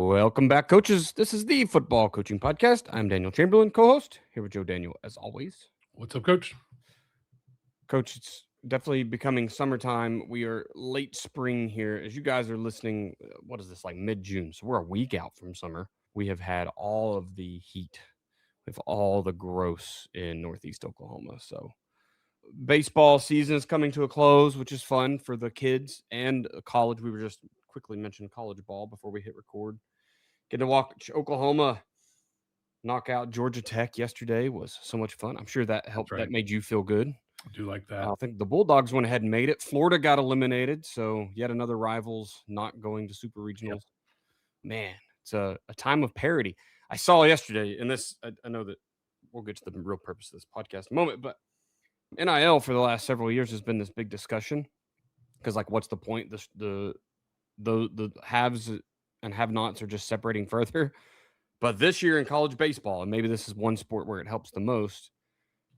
Welcome back, coaches. This is the Football Coaching Podcast. I'm Daniel Chamberlain, co-host, here with Joe Daniel, as always. What's up, Coach? Coach, it's definitely becoming summertime. We are late spring here. As you guys are listening, what is this, like mid-June? So we're a week out from summer. We have had all of the heat with all the gross in Northeast Oklahoma. So baseball season is coming to a close, which is fun for the kids and college. We were just quickly mentioned college ball before we hit record. Getting to watch Oklahoma knock out Georgia Tech yesterday was so much fun. I'm sure that helped. Right. That made you feel good. I do like that. I think the Bulldogs went ahead and made it. Florida got eliminated, so yet another rivals not going to super regionals. Yep. Man, it's a time of parity. I saw yesterday, and this I know that we'll get to the real purpose of this podcast in a moment, but NIL for the last several years has been this big discussion because, like, what's the point? The haves and have-nots are just separating further. But this year in college baseball, and maybe this is one sport where it helps the most,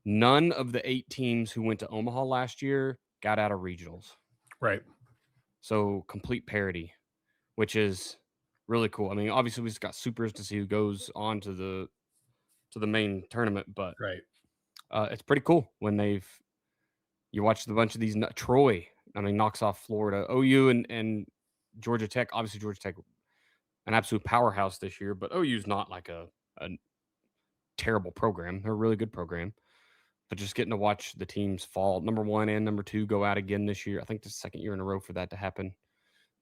none of the 8 teams who went to Omaha last year got out of regionals. Right. So complete parity, which is really cool. I mean, obviously we just got supers to see who goes on to the main tournament, but Right. It's pretty cool when you watch a bunch of these. Troy, I mean, knocks off Florida. OU and Georgia Tech. Obviously Georgia Tech, an absolute powerhouse this year, but OU's not like a terrible program. They're a really good program. But just getting to watch the teams fall, number 1 and number 2 go out again this year. I think this is the second year in a row for that to happen.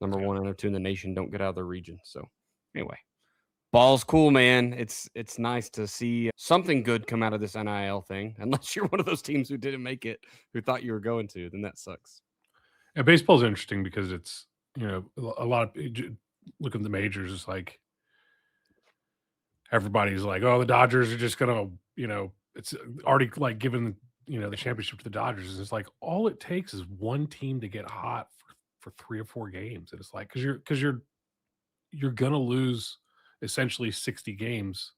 Number 1 and number 2 in the nation don't get out of their region. So anyway, ball's cool, man. It's nice to see something good come out of this NIL thing. Unless you're one of those teams who didn't make it, who thought you were going to, then that sucks. Yeah, baseball's interesting because it's, a lot of, look at the majors, it's like everybody's like, oh, the Dodgers are just going to, it's already like given, the championship to the Dodgers. And it's like, all it takes is one team to get hot for 3 or 4 games. And it's like, because you're going to lose essentially 60 games.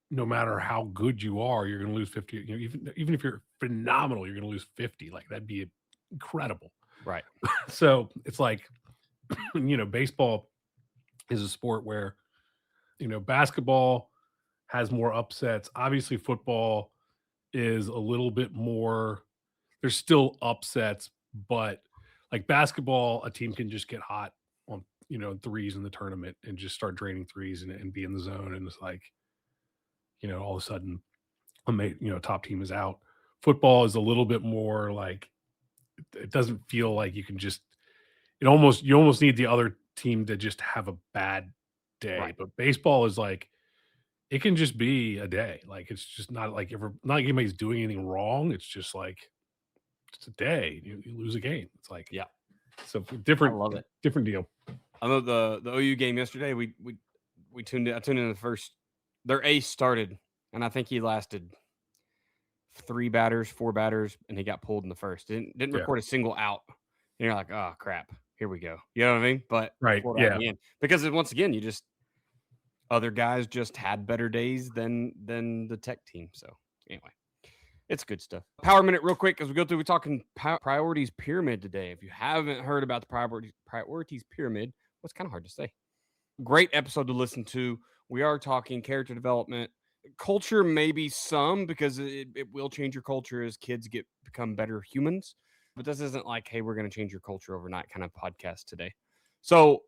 No matter how good you are, you're going to lose 50. Even if you're phenomenal, you're going to lose 50. Like, that'd be incredible. Right. So it's like, baseball is a sport where, basketball has more upsets. Obviously, football is a little bit more, there's still upsets, but like basketball, a team can just get hot on, threes in the tournament and just start draining threes and be in the zone. And it's like, all of a sudden, top team is out. Football is a little bit more like, it doesn't feel like you can just, you almost need the other team to just have a bad day. Right. But baseball is like, it can just be a day. Like, it's just not like not like anybody's doing anything wrong. It's just like, it's a day. You lose a game. It's like, yeah. So different. I love it. Different deal. I know the OU game yesterday. We tuned in. I tuned in the first. Their ace started, and I think he lasted 4 batters, and he got pulled in the first. Didn't record a single out. And you're like, oh crap, here we go. You know what I mean? But right, yeah. Because once again, other guys just had better days than the Tech team. So anyway, it's good stuff. Power minute, real quick, as we go through. We're talking priorities pyramid today. If you haven't heard about the priorities pyramid, what's kind of hard to say. Great episode to listen to. We are talking character development, culture, maybe some, because it will change your culture as kids become better humans. But this isn't like, hey, we're going to change your culture overnight kind of podcast today. So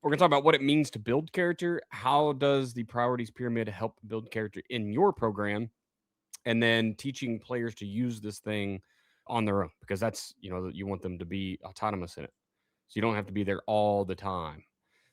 we're going to talk about what it means to build character. How does the priorities pyramid help build character in your program? And then teaching players to use this thing on their own, because that's, you want them to be autonomous in it. So you don't have to be there all the time.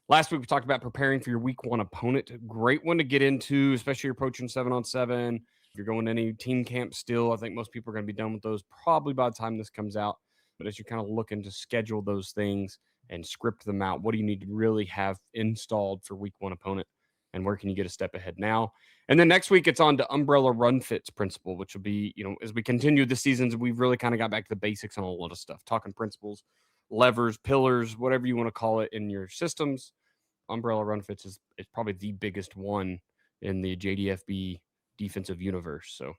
Last week, we talked about preparing for your week 1 opponent. Great one to get into, especially you're approaching 7-on-7. If you're going to any team camp still, I think most people are going to be done with those probably by the time this comes out. But as you're kind of looking to schedule those things and script them out, what do you need to really have installed for week 1 opponent? And where can you get a step ahead now? And then next week, it's on to umbrella run fits principle, which will be, as we continue the seasons, we've really kind of got back to the basics on a lot of stuff, talking principles, levers, pillars, whatever you want to call it in your systems. Umbrella run fits is probably the biggest one in the JDFB defensive universe. So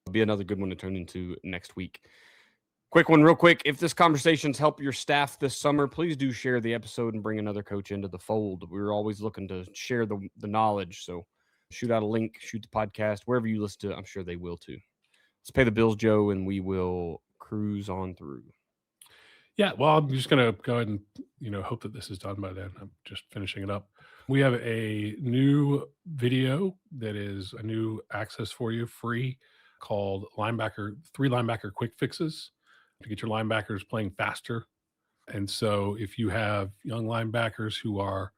it'll be another good one to turn into next week. Quick one, real quick. If this conversation's helped your staff this summer, please do share the episode and bring another coach into the fold. We're always looking to share the knowledge. So shoot out a link, shoot the podcast, wherever you listen to it. I'm sure they will too. Let's pay the bills, Joe, and we will cruise on through. Yeah, well, I'm just going to go ahead and, hope that this is done by then. I'm just finishing it up. We have a new video that is a new access for you, free, called Three Linebacker Quick Fixes to get your linebackers playing faster. And so if you have young linebackers who are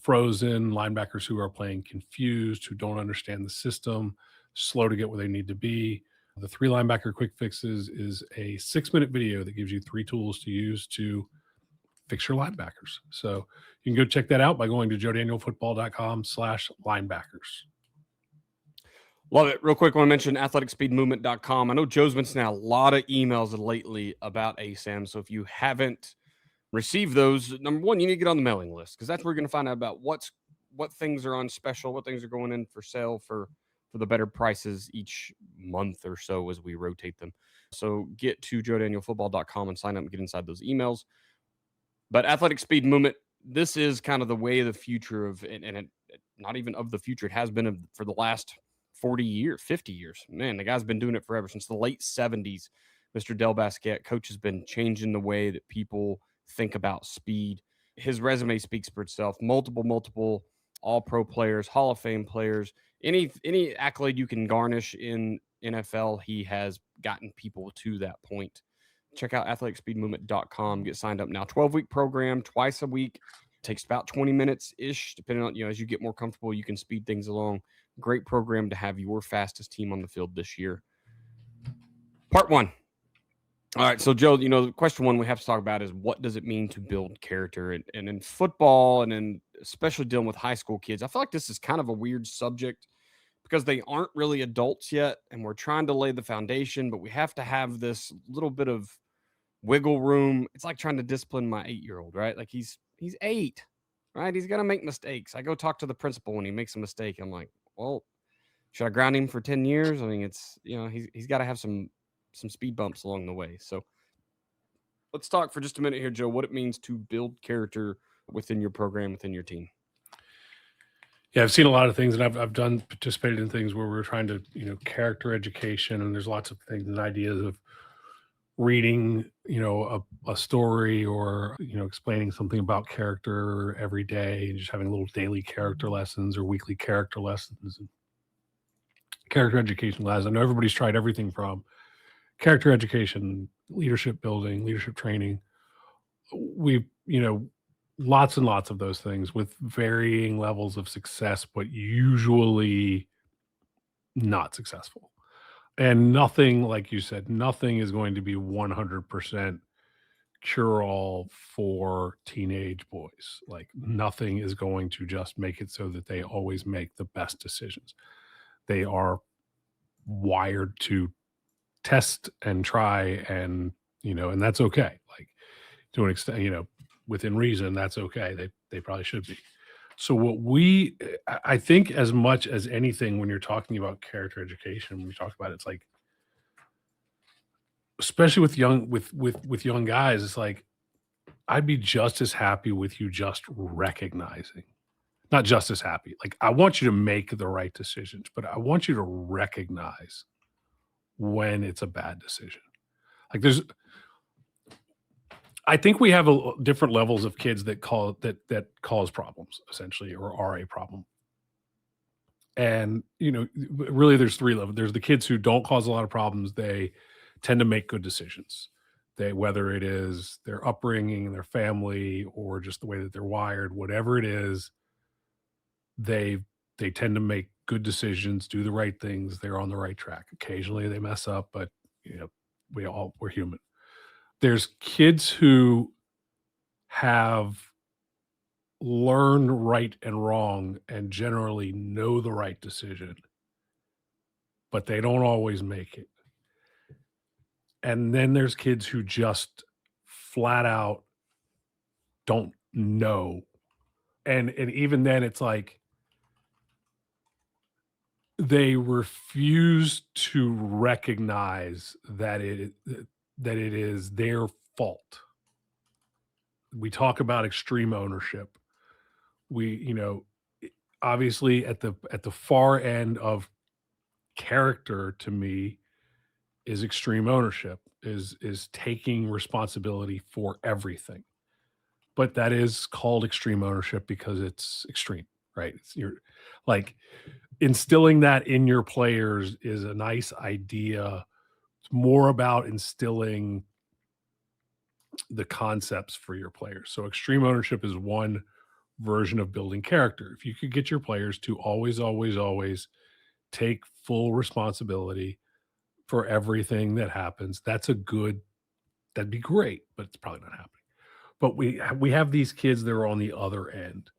frozen, linebackers who are playing confused, who don't understand the system, slow to get where they need to be, the Three Linebacker Quick Fixes is a 6-minute video that gives you 3 tools to use to fix your linebackers. So you can go check that out by going to joedanielfootball.com/linebackers. Love it. Real quick, I want to mention athleticspeedmovement.com. I know Joe's been sending out a lot of emails lately about ASAM. So if you haven't received those, number one, you need to get on the mailing list, because that's where you're going to find out about what things are on special, what things are going in for sale for the better prices each month or so as we rotate them. So get to joedanielfootball.com and sign up and get inside those emails. But Athletic Speed Movement, this is kind of the way of the future of, and it, not even of the future, it has been for the last 40 years, 50 years. Man, the guy's been doing it forever, since the late 70s. Mr. Del Basquette, coach, has been changing the way that people think about speed. His resume speaks for itself. Multiple all-pro players, Hall of Fame players, any accolade you can garnish in NFL, he has gotten people to that point. Check out athleticspeedmovement.com. Get signed up now. 12-week program, twice a week. Takes about 20 minutes-ish, depending on, as you get more comfortable, you can speed things along. Great program to have your fastest team on the field this year. Part 1. All right, so Joe, question 1 we have to talk about is, what does it mean to build character? And in football, and in especially dealing with high school kids, I feel like this is kind of a weird subject because they aren't really adults yet, and we're trying to lay the foundation, but we have to have this little bit of wiggle room. It's like trying to discipline my 8-year-old, right? Like he's 8, right? He's going to make mistakes. I go talk to the principal when he makes a mistake. I'm like, well, should I ground him for 10 years? I mean, it's, he's got to have some speed bumps along the way. So let's talk for just a minute here, Joe, what it means to build character within your program, within your team. Yeah, I've seen a lot of things, and I've participated in things where we're trying to, character education, and there's lots of things and ideas of reading, a story, or, explaining something about character every day, and just having little daily character lessons or weekly character lessons and character education classes. I know everybody's tried everything from character education, leadership building, leadership training. We've, lots and lots of those things with varying levels of success, but usually not successful. And nothing, like you said, nothing is going to be 100% cure-all for teenage boys. Like, nothing is going to just make it so that they always make the best decisions. They are wired to test and try, and and that's okay. Like, to an extent, within reason, that's okay. They probably should be. So I think, as much as anything, when you're talking about character education, when we talk about it, it's like, especially with young guys, it's like, I'd be just as happy with you just recognizing, not just as happy. Like, I want you to make the right decisions, but I want you to recognize when it's a bad decision. Like, I think we have different levels of kids that cause problems, essentially, or are a problem. And, really, there's 3 levels. There's the kids who don't cause a lot of problems. They tend to make good decisions. Whether it is their upbringing, their family, or just the way that they're wired, whatever it is, they tend to make good decisions, do the right things. They're on the right track. Occasionally they mess up, but we're human. There's kids who have learned right and wrong and generally know the right decision, but they don't always make it. And then there's kids who just flat out don't know. And even then, it's like, they refuse to recognize that that it is their fault. We talk about extreme ownership. Obviously at the far end of character to me is extreme ownership, is taking responsibility for everything. But that is called extreme ownership because it's extreme, right? You're like instilling that in your players is a nice idea. It's more about instilling the concepts for your players. So extreme ownership is one version of building character. If you could get your players to always, always, always take full responsibility for everything that happens, that'd be great, but it's probably not happening. But we have these kids that are on the other end,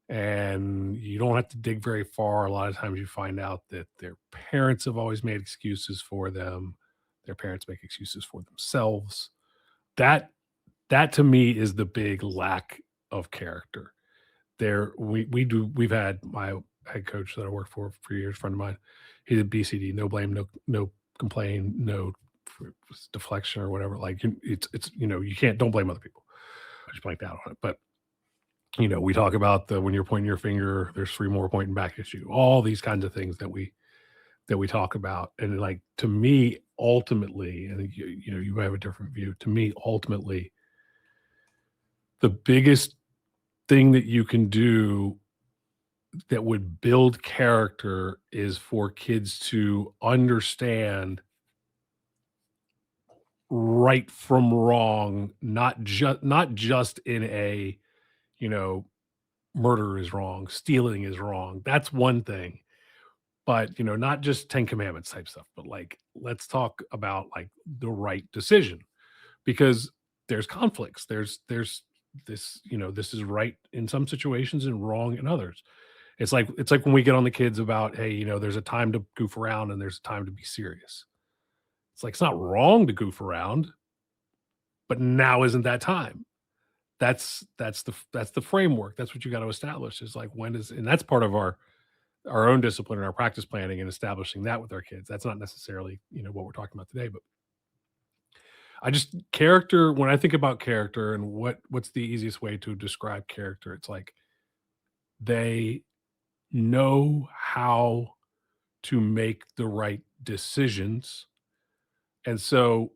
and you don't have to dig very far. A lot of times you find out that their parents have always made excuses for them. Their parents make excuses for themselves. That to me is the big lack of character. We've had my head coach that I worked for years, friend of mine. He's a BCD, no blame, no complain, no deflection or whatever. Like it's you don't blame other people. I just blanked out on it. But we talk about when you're pointing your finger, there's 3 more pointing back at you. All these kinds of things that we talk about. And like to me, ultimately, and you have a different view. To me, ultimately, the biggest thing that you can do that would build character is for kids to understand right from wrong, not just in a, murder is wrong, stealing is wrong. That's one thing. But, not just 10 commandments type stuff, but like let's talk about like the right decision, because there's conflicts. There's this, this is right in some situations and wrong in others. It's like when we get on the kids about, hey, there's a time to goof around and there's a time to be serious. It's like it's not wrong to goof around, but now isn't that time. That's the framework. That's what you got to establish. Is like and that's part of our own discipline and our practice planning and establishing that with our kids. That's not necessarily, what we're talking about today, but character, when I think about character and what's the easiest way to describe character, it's like they know how to make the right decisions. And so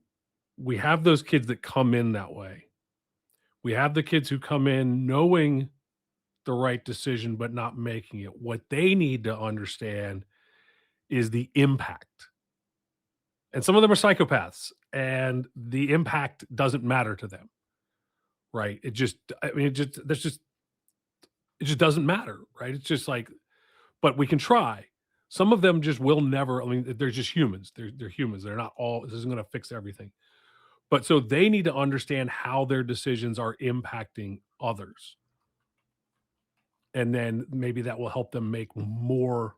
we have those kids that come in that way. We have the kids who come in knowing the right decision, but not making it. What they need to understand is the impact. And some of them are psychopaths, and the impact doesn't matter to them. Right. It just doesn't matter. Right. It's just like, but we can try. Some of them just will never. I mean, they're just humans. They're humans. They're not all. This isn't going to fix everything. But so they need to understand how their decisions are impacting others. And then maybe that will help them make more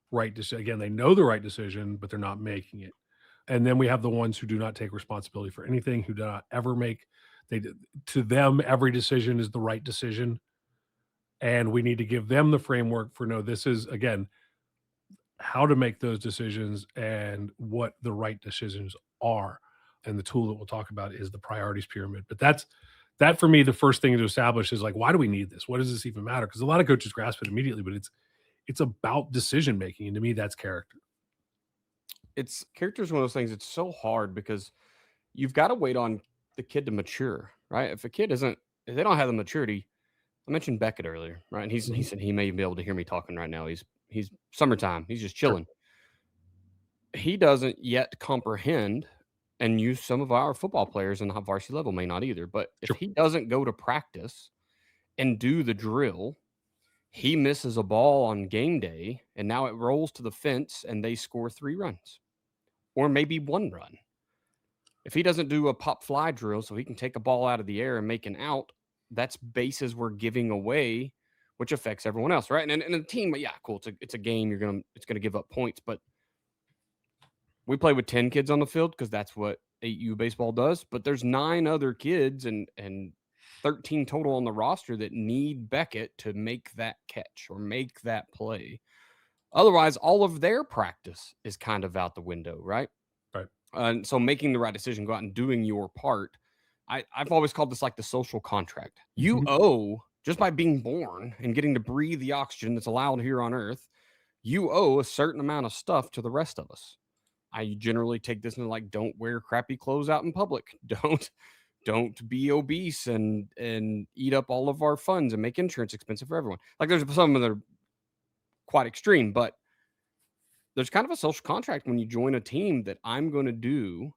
right decision. Again, they know the right decision, but they're not making it. And then we have the ones who do not take responsibility for anything, who do not ever to them, every decision is the right decision. And we need to give them the framework for, no, this is, again, how to make those decisions and what the right decisions are. And the tool that we'll talk about is the priorities pyramid. But that for me, the first thing to establish is like, why do we need this? What does this even matter? Because a lot of coaches grasp it immediately, but it's about decision making. And to me, that's character. Character is one of those things. It's so hard because you've got to wait on the kid to mature, right? If they don't have the maturity, I mentioned Beckett earlier, right? And he said he may be able to hear me talking right now. He's summertime. He's just chilling. Sure. He doesn't yet comprehend, and some of our football players in the varsity level may not either. But if he doesn't go to practice and do the drill, he misses a ball on game day, and now it rolls to the fence, and they score 3 runs, or maybe 1 run. If he doesn't do a pop fly drill so he can take a ball out of the air and make an out, that's bases we're giving away, which affects everyone else, right? And the team, yeah, cool. It's a game. It's gonna give up points, but we play with 10 kids on the field because that's what 8U baseball does. But there's 9 other kids and 13 total on the roster that need Beckett to make that catch or make that play. Otherwise, all of their practice is kind of out the window, right? Right. So making the right decision, go out and doing your part. I've always called this like the social contract. You owe, just by being born and getting to breathe the oxygen that's allowed here on Earth, you owe a certain amount of stuff to the rest of us. I generally take this in like, don't wear crappy clothes out in public. Don't be obese and eat up all of our funds and make insurance expensive for everyone. Like there's some that are quite extreme, but there's kind of a social contract when you join a team that I'm going to do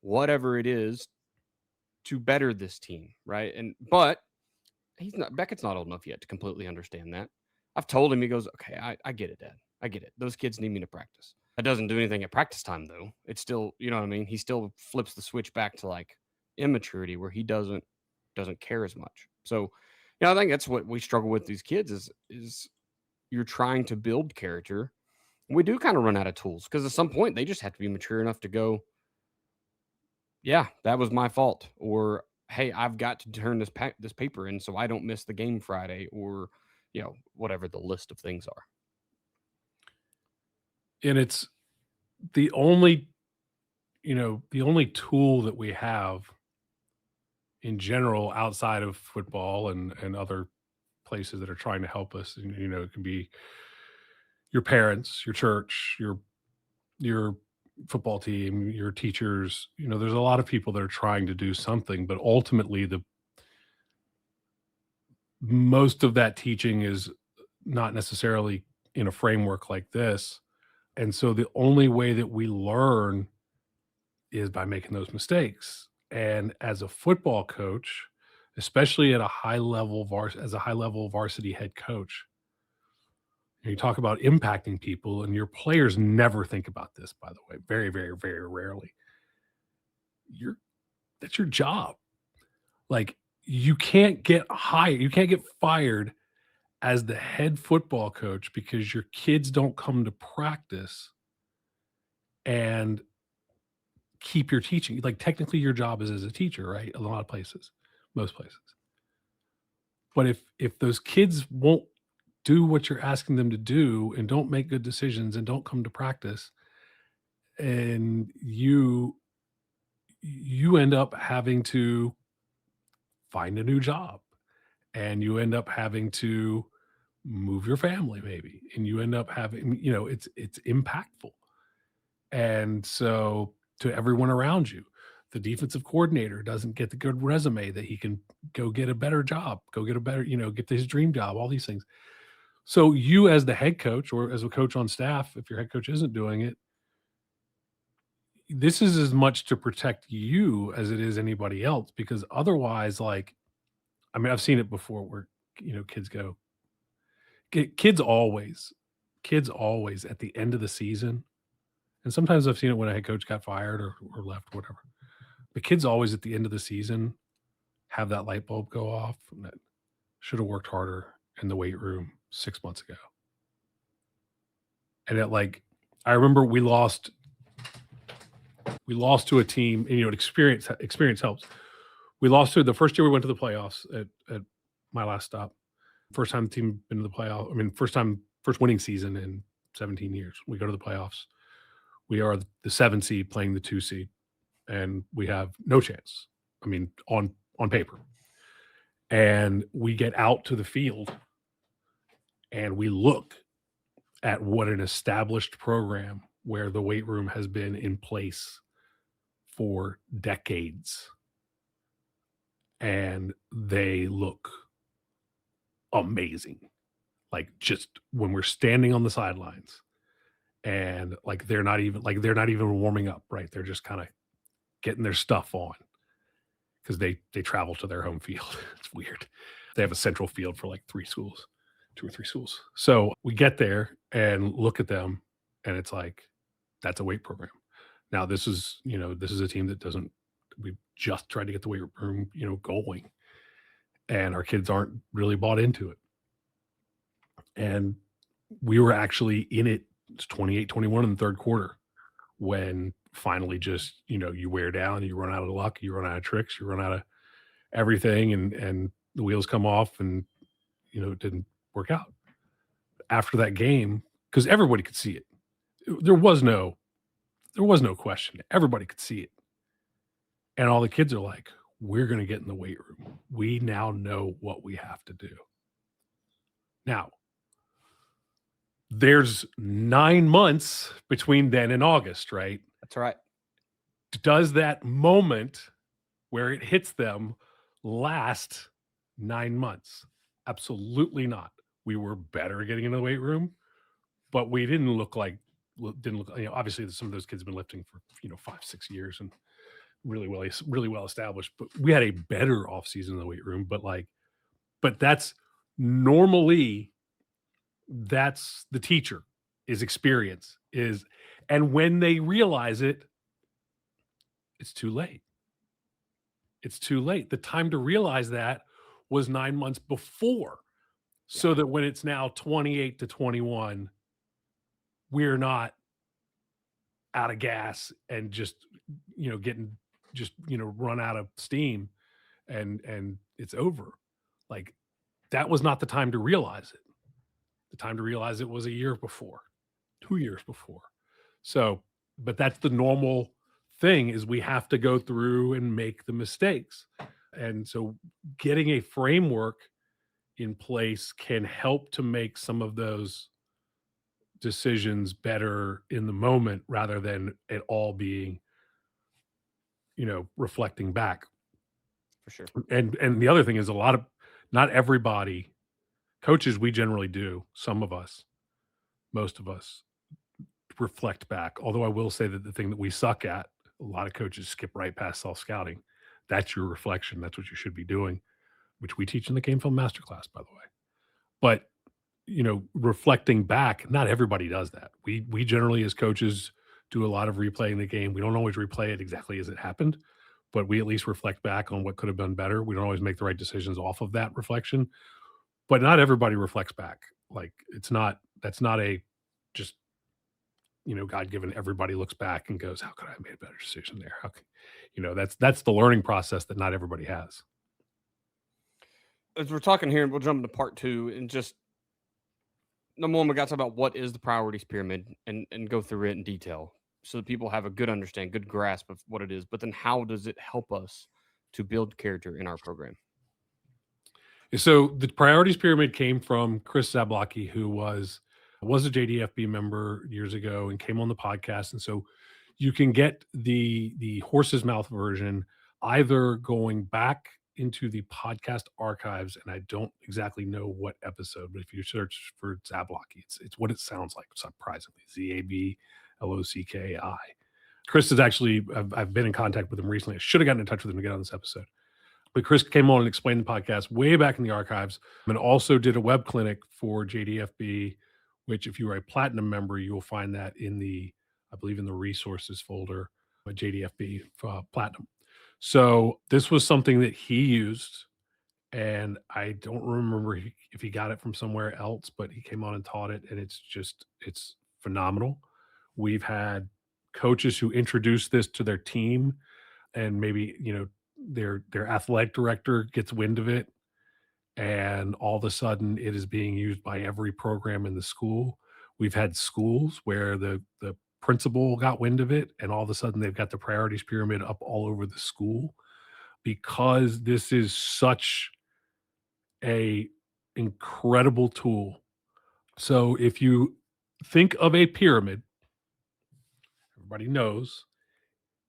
whatever it is to better this team, right? But Beckett's not old enough yet to completely understand that. I've told him, he goes, okay, I get it, Dad. I get it. Those kids need me to practice. That doesn't do anything at practice time, though. It's still, you know what I mean? He still flips the switch back to like immaturity where he doesn't care as much. So, I think that's what we struggle with these kids is you're trying to build character. We do kind of run out of tools because at some point they just have to be mature enough to go, yeah, that was my fault. Or, hey, I've got to turn this paper in so I don't miss the game Friday, or, whatever the list of things are. And it's the only tool that we have in general outside of football and other places that are trying to help us. And, it can be your parents, your church, your football team, your teachers. There's a lot of people that are trying to do something, but ultimately most of that teaching is not necessarily in a framework like this. And so the only way that we learn is by making those mistakes. And as a football coach, especially at a high level as a high level varsity head coach, you talk about impacting people, and your players never think about this, by the way, very, very, very rarely. That's your job. Like, you can't get hired, you can't get fired as the head football coach because your kids don't come to practice and keep your teaching. Like, technically your job is as a teacher, right? A lot of places, most places. But if those kids won't do what you're asking them to do and don't make good decisions and don't come to practice, and you end up having to find a new job, and you end up having to move your family maybe, and you end up having, it's impactful. And so to everyone around you, the defensive coordinator doesn't get the good resume that he can go get a better job, go get a better, get his dream job, all these things. So you as the head coach or as a coach on staff, if your head coach isn't doing it, this is as much to protect you as it is anybody else, because otherwise, like, I mean, I've seen it before where, kids always at the end of the season, and sometimes I've seen it when a head coach got fired or left, whatever. The kids always at the end of the season have that light bulb go off and that should have worked harder in the weight room 6 months ago. And I remember we lost to a team, and experience helps. We lost to the first year we went to the playoffs at my last stop. First time the team been to the playoff. I mean, first winning season in 17 years. We go to the playoffs. We are the 7 seed playing the 2 seed, and we have no chance. I mean, on paper. And we get out to the field, and we look at what an established program where the weight room has been in place for decades, and they look amazing. Like, just when we're standing on the sidelines, and they're not even warming up, right? They're just kind of getting their stuff on because they travel to their home field. It's weird. They have a central field for like 2 or 3 schools. So we get there and look at them, and it's like, that's a weight program. Now this is a team that doesn't, we just tried to get the weight room, going, and our kids aren't really bought into it. And we were actually in it. It's 28-21 in the third quarter when finally just, you wear down, you run out of luck, you run out of tricks, you run out of everything, and the wheels come off, and, it didn't work out. After that game, because everybody could see it, there was no There was no question. Everybody could see it. And all the kids are like, we're going to get in the weight room. We now know what we have to do. Now, there's 9 months between then and August, right? That's right. Does that moment where it hits them last 9 months? Absolutely not. We were better at getting into the weight room, but we didn't look, obviously some of those kids have been lifting for, 5-6 years and really well established, but we had a better off season in the weight room. But that's normally, that's the teacher is experience is, and when they realize it, it's too late. It's too late. The time to realize that was 9 months before, so that when it's now 28 to 21, we're not out of gas and just, getting just, run out of steam and it's over. Like, that was not the time to realize it. The time to realize it was a year before, 2 years before. So, but that's the normal thing, is we have to go through and make the mistakes. And so getting a framework in place can help to make some of those decisions better in the moment, rather than it all being, reflecting back. For sure. And the other thing is, not everybody, coaches, we generally do, some of us, most of us reflect back. Although I will say that the thing that we suck at, a lot of coaches skip right past self-scouting. That's your reflection. That's what you should be doing, which we teach in the Game Film Masterclass, by the way. But, reflecting back, not everybody does that. We generally, as coaches, do a lot of replaying the game. We don't always replay it exactly as it happened, but we at least reflect back on what could have been better. We don't always make the right decisions off of that reflection, but not everybody reflects back. Like, that's not a just, God-given, everybody looks back and goes, how could I have made a better decision there? How can, that's the learning process that not everybody has. As we're talking here, we'll jump into part 2 and just, number one, we got to talk about what is the priorities pyramid and go through it in detail so that people have a good understanding, good grasp of what it is. But then how does it help us to build character in our program? So the priorities pyramid came from Chris Zablocki, who was a JDFB member years ago and came on the podcast. And so you can get the horse's mouth version either going back into the podcast archives, and I don't exactly know what episode, but if you search for Zablocki, it's what it sounds like, surprisingly, Zablocki. Chris is actually, I've been in contact with him recently. I should have gotten in touch with him to get on this episode. But Chris came on and explained the podcast way back in the archives, and also did a web clinic for JDFB, which, if you are a platinum member, you will find that I believe in the resources folder, JDFB platinum. So this was something that he used, and I don't remember if he got it from somewhere else, but he came on and taught it, and it's phenomenal. We've had coaches who introduce this to their team, and maybe, their athletic director gets wind of it, and all of a sudden it is being used by every program in the school. We've had schools where the principal got wind of it, and all of a sudden they've got the priorities pyramid up all over the school, because this is such a incredible tool. So if you think of a pyramid, everybody knows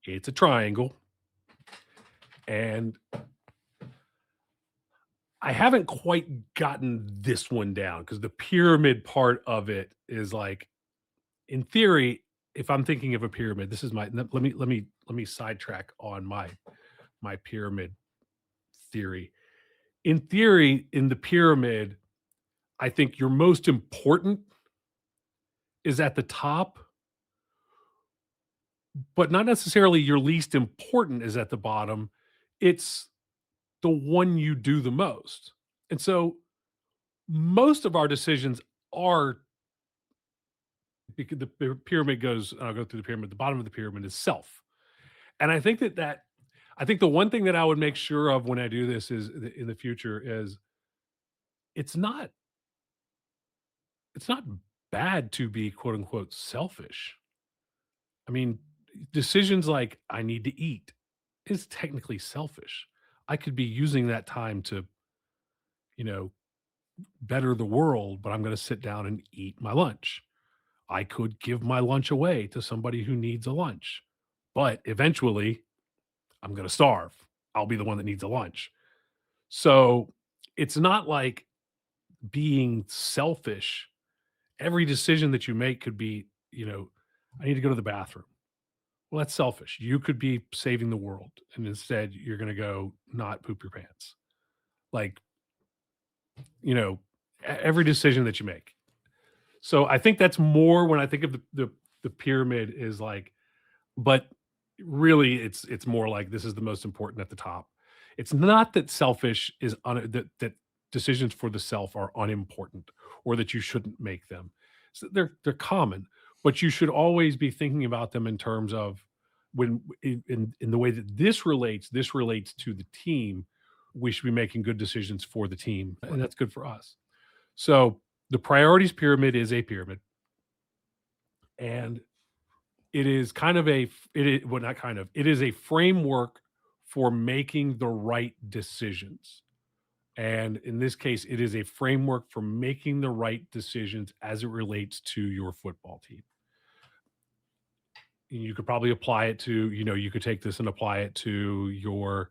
it's a triangle. And I haven't quite gotten this one down, because the pyramid part of it is like, in theory, if I'm thinking of a pyramid, this is let me sidetrack on my pyramid theory. In theory, in the pyramid, I think your most important is at the top, but not necessarily your least important is at the bottom. It's the one you do the most. And so most of our decisions are, because the pyramid goes, I'll go through the pyramid, the bottom of the pyramid is self. And I think I think the one thing that I would make sure of when I do this is, in the future, is it's not bad to be, quote unquote, selfish. I mean, decisions like I need to eat is technically selfish. I could be using that time to, you know, better the world, but I'm going to sit down and eat my lunch. I could give my lunch away to somebody who needs a lunch, but eventually I'm going to starve. I'll be the one that needs a lunch. So it's not like being selfish. Every decision that you make could be, I need to go to the bathroom. Well, that's selfish. You could be saving the world, and instead you're going to go not poop your pants. Like, every decision that you make. So I think that's more when I think of the pyramid is like, but really it's more like this is the most important at the top. It's not that selfish is that decisions for the self are unimportant or that you shouldn't make them. So they're common, but you should always be thinking about them in terms of when in the way that this relates to the team. We should be making good decisions for the team, and that's good for us. So the priorities pyramid is a pyramid, and it is kind of it is well, not kind of, it is a framework for making the right decisions. And in this case, it is a framework for making the right decisions as it relates to your football team. You could probably apply it to, you could take this and apply it to your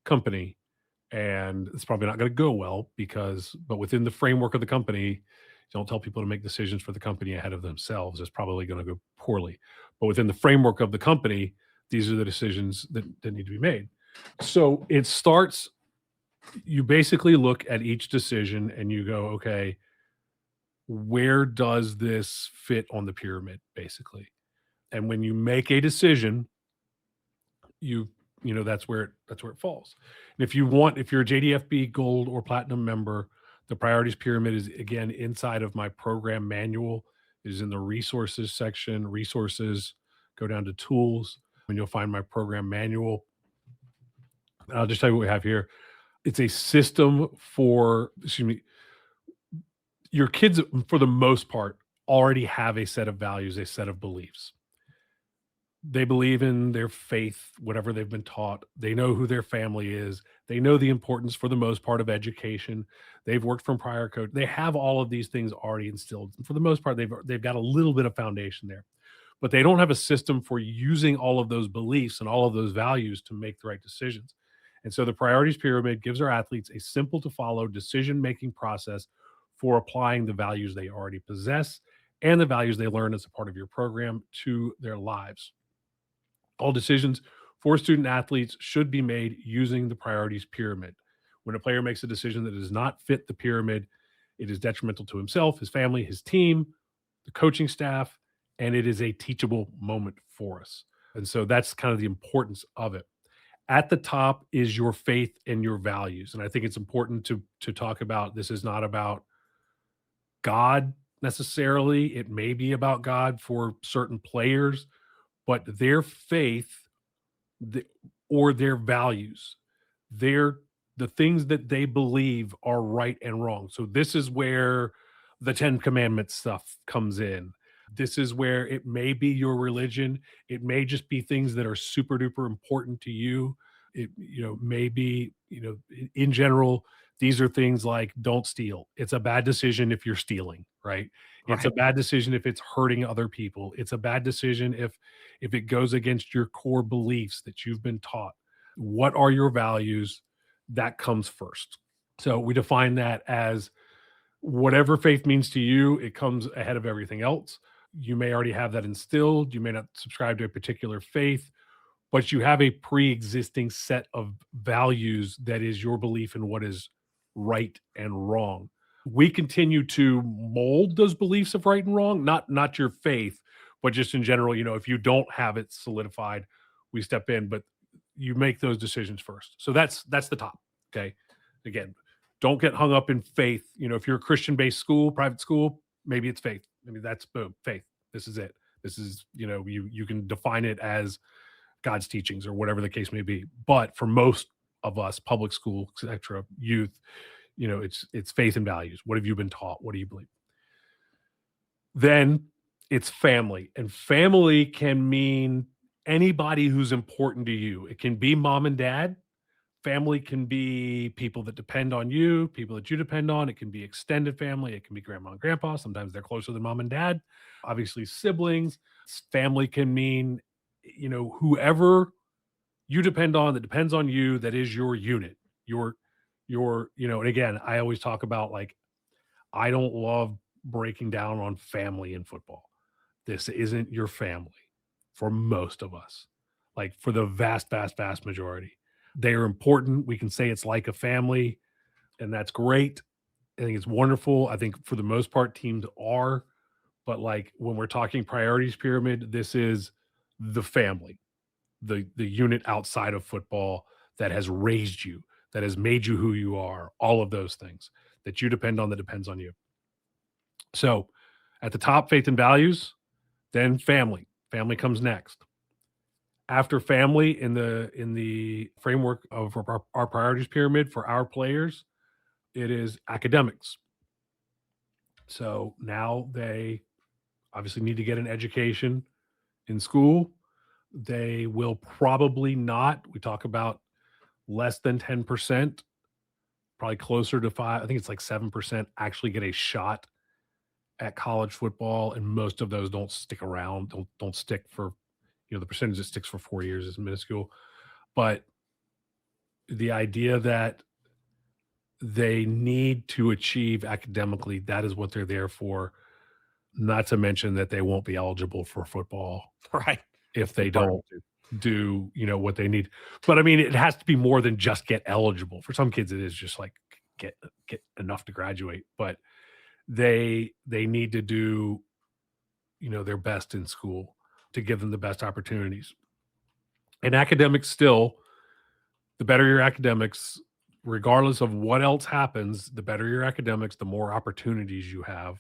company. And it's probably not going to go well but within the framework of the company, don't tell people to make decisions for the company ahead of themselves. It's probably going to go poorly. But within the framework of the company, these are the decisions that need to be made. So it starts, you basically look at each decision and you go, okay, where does this fit on the pyramid, basically? And when you make a decision, that's where it falls. And if you're a JDFB gold or platinum member, the priorities pyramid is again inside of my program manual. It is in the resources section. Resources, go down to tools, and you'll find my program manual. And I'll just tell you what we have here. It's a system for, your kids, for the most part, already have a set of values, a set of beliefs. They believe in their faith, whatever they've been taught. They know who their family is. They know the importance, for the most part, of education. They've worked from prior code. They have all of these things already instilled. For the most part, they've got a little bit of foundation there, but they don't have a system for using all of those beliefs and all of those values to make the right decisions. And so the priorities pyramid gives our athletes a simple to follow decision-making process for applying the values they already possess and the values they learn as a part of your program to their lives. All decisions for student athletes should be made using the priorities pyramid. When a player makes a decision that does not fit the pyramid, it is detrimental to himself, his family, his team, the coaching staff, and it is a teachable moment for us. And so that's kind of the importance of it. At the top is your faith and your values. And I think it's important to talk about, this is not about God necessarily. It may be about God for certain players, but their faith or their values, the things that they believe are right and wrong. So this is where the 10 commandments stuff comes in. This is where it may be your religion. It may just be things that are super duper important to you. It, may be, in general, these are things like don't steal. It's a bad decision if you're stealing, right? It's a bad decision if it's hurting other people. It's a bad decision if it goes against your core beliefs that you've been taught. What are your values? That comes first. So we define that as whatever faith means to you, it comes ahead of everything else. You may already have that instilled. You may not subscribe to a particular faith, but you have a pre-existing set of values that is your belief in what is right and wrong. We continue to mold those beliefs of right and wrong, not your faith, but just in general, if you don't have it solidified, we step in, but you make those decisions first. So that's the top. Okay. Again, don't get hung up in faith. If you're a Christian-based school, private school, maybe it's faith. I mean, that's boom, faith. This is it. This is, you can define it as God's teachings or whatever the case may be. But for most of us, public school, etc., youth, it's faith and values. What have you been taught? What do you believe? Then it's family, and family can mean anybody who's important to you. It can be mom and dad. Family can be people that depend on you, people that you depend on. It can be extended family. It can be grandma and grandpa. Sometimes they're closer than mom and dad. Obviously, siblings. Family can mean, whoever you depend on that depends on you, that is your unit. And again, I always talk about, like, I don't love breaking down on family in football. This isn't your family for most of us, like for the vast, vast, vast majority. They are important. We can say it's like a family, and that's great. I think it's wonderful. I think for the most part, teams are, but like when we're talking priorities pyramid, this is the family, the unit outside of football that has raised you, that has made you who you are, all of those things that you depend on, that depends on you. So at the top, faith and values, then family. Family comes next. After family, in the framework of our priorities pyramid for our players, it is academics. So now they obviously need to get an education in school. They will probably not, we talk about less than 10%, probably closer to 5, I think it's like 7% actually get a shot at college football, and most of those don't stick around, don't stick for, the percentage that sticks for 4 years is minuscule. But the idea that they need to achieve academically, that is what they're there for. Not to mention that they won't be eligible for football Right. if they don't do, what they need. But I mean, it has to be more than just get eligible. For some kids, it is just like get enough to graduate. But they need to do, their best in school to give them the best opportunities. And academics still, the better your academics, regardless of what else happens, the better your academics, the more opportunities you have,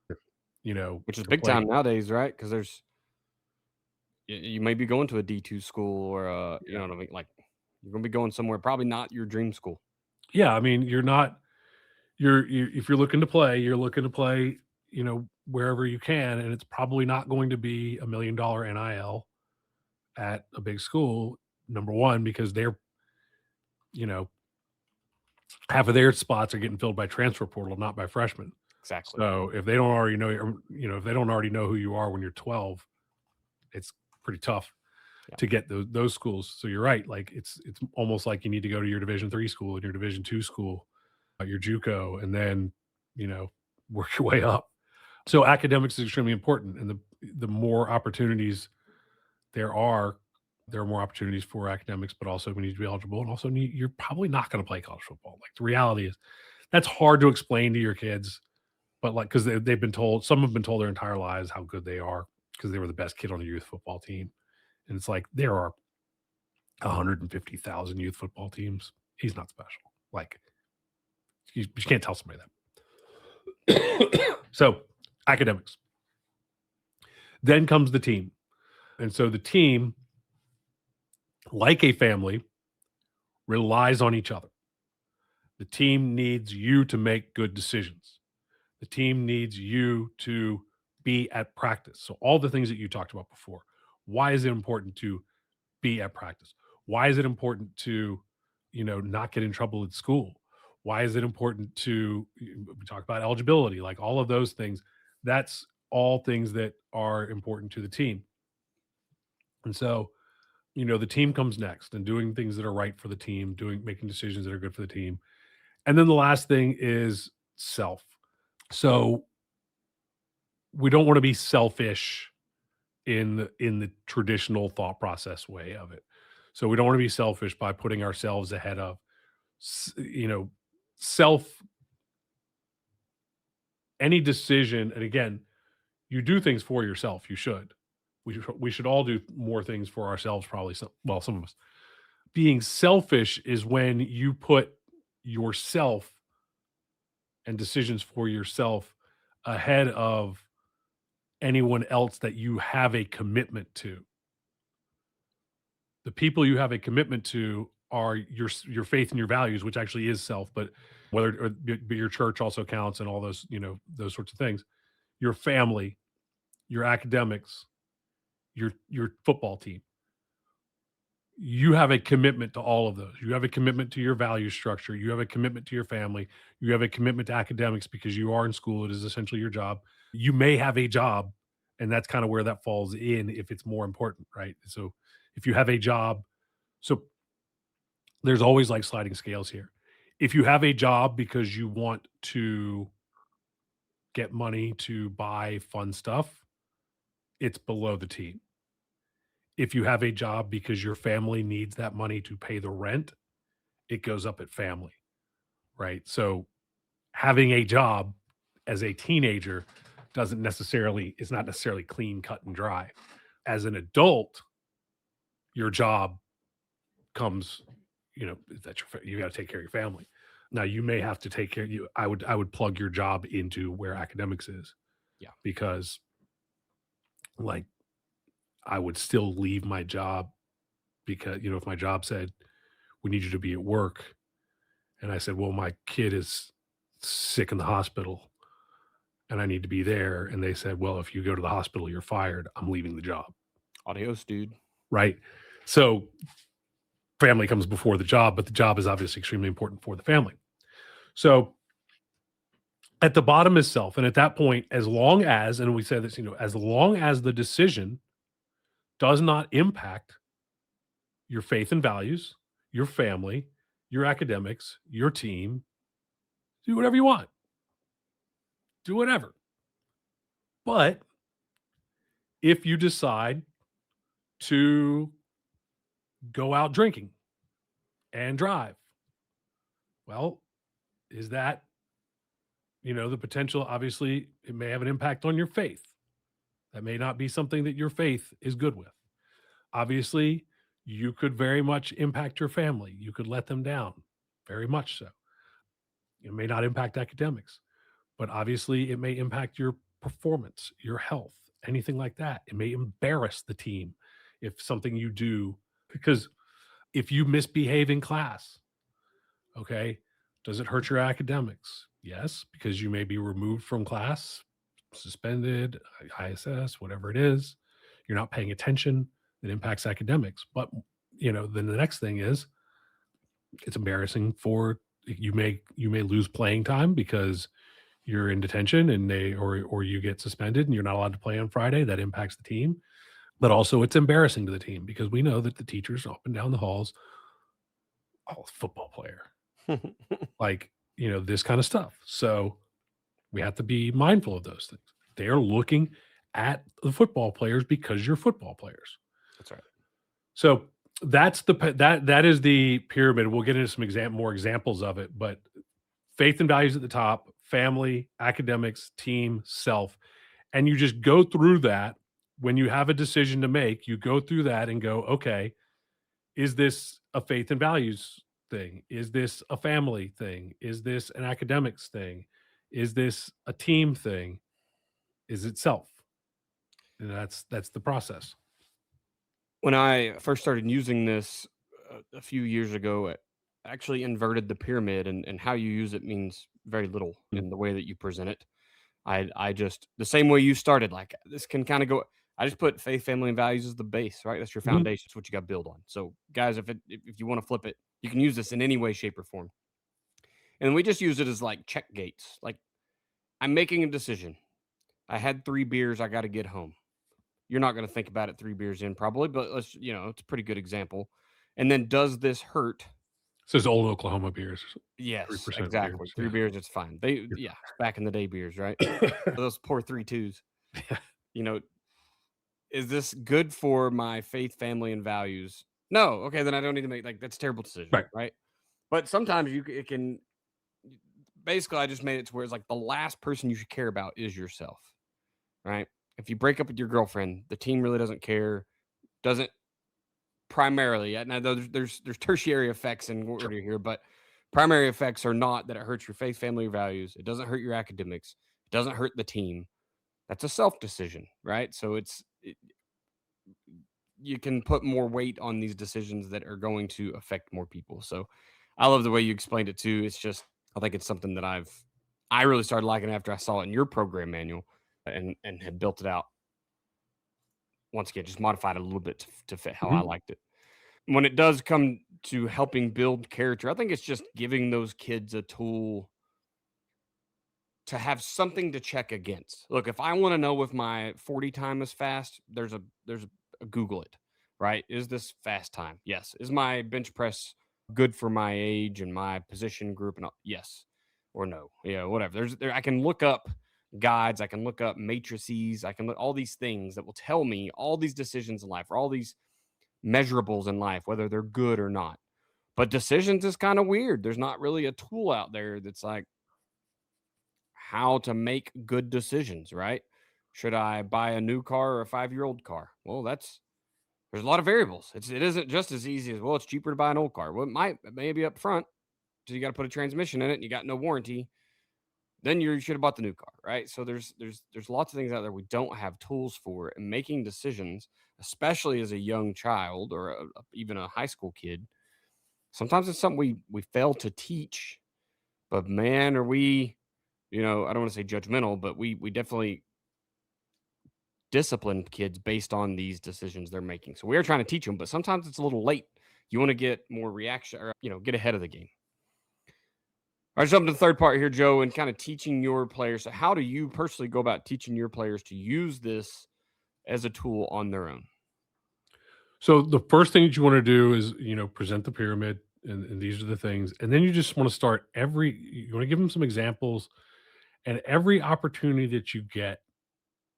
Which is to big play. time nowadays, right? Because you may be going to a D2 school or you know what I mean? Like, you're gonna be going somewhere probably not your dream school. Yeah, I mean, if you're looking to play, you're looking to play, wherever you can, and it's probably not going to be $1 million NIL at a big school. Number one, because they're, you know, half of their spots are getting filled by transfer portal, not by freshmen. Exactly. So if they don't already know, if they don't already know who you are when you're 12, it's pretty tough to get those schools. So you're right. Like it's almost like you need to go to your Division 3 school and your Division 2 school, your JUCO, and then, work your way up. So academics is extremely important. And the more opportunities there are more opportunities for academics, but also we need to be eligible. And also you're probably not going to play college football. Like the reality is that's hard to explain to your kids, but like, cause they've been told, some have been told their entire lives how good they are because they were the best kid on the youth football team. And it's like, there are 150,000 youth football teams. He's not special. Like you can't tell somebody that. So academics. Then comes the team. And so the team, like a family, relies on each other. The team needs you to make good decisions. The team needs you to be at practice. So all the things that you talked about before. Why is it important to be at practice? Why is it important to, not get in trouble at school? Why is it important to, we talk about eligibility, like all of those things. That's all things that are important to the team. And so, the team comes next and doing things that are right for the team, making decisions that are good for the team. And then the last thing is self. So we don't want to be selfish in the traditional thought process way of it. So we don't want to be selfish by putting ourselves ahead of, self, any decision. And again, you do things for yourself. You should. We should all do more things for ourselves, probably. Some of us. Being selfish is when you put yourself and decisions for yourself ahead of anyone else that you have a commitment to. The people you have a commitment to are your faith and your values, which actually is self, but your church also counts and all those, those sorts of things. Your family, your academics, your football team. You have a commitment to all of those. You have a commitment to your value structure. You have a commitment to your family. You have a commitment to academics because you are in school. It is essentially your job. You may have a job, and that's kind of where that falls in if it's more important, right? So if you have a job, so there's always like sliding scales here. If you have a job because you want to get money to buy fun stuff, it's below the team. If you have a job because your family needs that money to pay the rent, it goes up at family, right? So having a job as a teenager is not necessarily clean, cut, and dry. As an adult, your job comes, that you got to take care of your family. Now you may have to take care. I would plug your job into where academics is, Yeah. because like I would still leave my job because if my job said we need you to be at work, and I said, well, my kid is sick in the hospital and I need to be there, and they said, well, if you go to the hospital, you're fired. I'm leaving the job. Adios, dude. Right. So family comes before the job, but the job is obviously extremely important for the family. So at the bottom is self. And at that point, as long as, and we say this, as long as the decision does not impact your faith and values, your family, your academics, your team, do whatever you want. Do whatever. But if you decide to go out drinking and drive, well, is that, the potential? Obviously, it may have an impact on your faith. That may not be something that your faith is good with. Obviously, you could very much impact your family. You could let them down, very much so. It may not impact academics, but obviously it may impact your performance, your health, anything like that. It may embarrass the team if something you do, because if you misbehave in class, okay, does it hurt your academics? Yes, because you may be removed from class, suspended, ISS, whatever it is. You're not paying attention. It impacts academics. But, then the next thing is it's embarrassing for you may lose playing time because you're in detention and or you get suspended and you're not allowed to play on Friday. That impacts the team. But also it's embarrassing to the team because we know that the teachers up and down the halls, oh, football player, like, this kind of stuff. So we have to be mindful of those things. They are looking at the football players because you're football players. That's right. So that is the pyramid. We'll get into some more examples of it, but faith and values at the top, family, academics, team, self. And you just go through that. When you have a decision to make, you go through that and go, okay, is this a faith and values thing? Is this a family thing? Is this an academics thing? Is this a team thing? Is it self? And that's the process. When I first started using this a few years ago, it actually inverted the pyramid, and how you use it means very little in the way that you present it. I just, the same way you started, like this can kind of go. I just put faith, family, and values as the base, right? That's your foundation. It's what you got to build on. So, guys, if you want to flip it, you can use this in any way, shape, or form. And we just use it as like check gates. Like, I'm making a decision. I had 3 beers. I got to get home. You're not going to think about it 3 beers in, probably, but let's, it's a pretty good example. And then, does this hurt? It says Old Oklahoma beers. Yes, 3% exactly. beers, 3 yeah. beers, it's fine. Back in the day beers, right? Those poor 3 2s. Is this good for my faith, family, and values? No. Okay, then I don't need to make, like, that's a terrible decision, right? But sometimes it can. Basically, I just made it to where it's like the last person you should care about is yourself, right? If you break up with your girlfriend, the team really doesn't care. Doesn't primarily. Now there's tertiary effects in order here, but primary effects are not that it hurts your faith, family, or values. It doesn't hurt your academics. It doesn't hurt the team. That's a self decision, right? So you can put more weight on these decisions that are going to affect more people. So I love the way you explained it too. It's just, I think it's something that I really started liking after I saw it in your program manual and had built it out. once again, just modified it a little bit to fit how I liked it. When it does come to helping build character, I think it's just giving those kids a tool to have something to check against. Look, if I want to know if my 40 time is fast, there's a Google it, right? Is this fast time? Yes. Is my bench press good for my age and my position group and all? Yes or no. Yeah, whatever. I can look up guides, I can look up matrices, I can look all these things that will tell me all these decisions in life or all these measurables in life, whether they're good or not. But decisions is kind of weird. There's not really a tool out there that's like how to make good decisions, right? Should I buy a new car or a 5-year-old car? Well, there's a lot of variables. It isn't just as easy as, well, it's cheaper to buy an old car. Well, it may be up front. So you got to put a transmission in it and you got no warranty. Then you should have bought the new car, right? So there's lots of things out there we don't have tools for, and making decisions, especially as a young child or even a high school kid. Sometimes it's something we fail to teach, but man, are we, I don't want to say judgmental, but we definitely discipline kids based on these decisions they're making. So we are trying to teach them, but sometimes it's a little late. You want to get more reaction or, get ahead of the game. All right, jump to the third part here, Joe, and kind of teaching your players. So how do you personally go about teaching your players to use this as a tool on their own? So the first thing that you want to do is, present the pyramid, and these are the things. And then you just want to start you want to give them some examples, and every opportunity that you get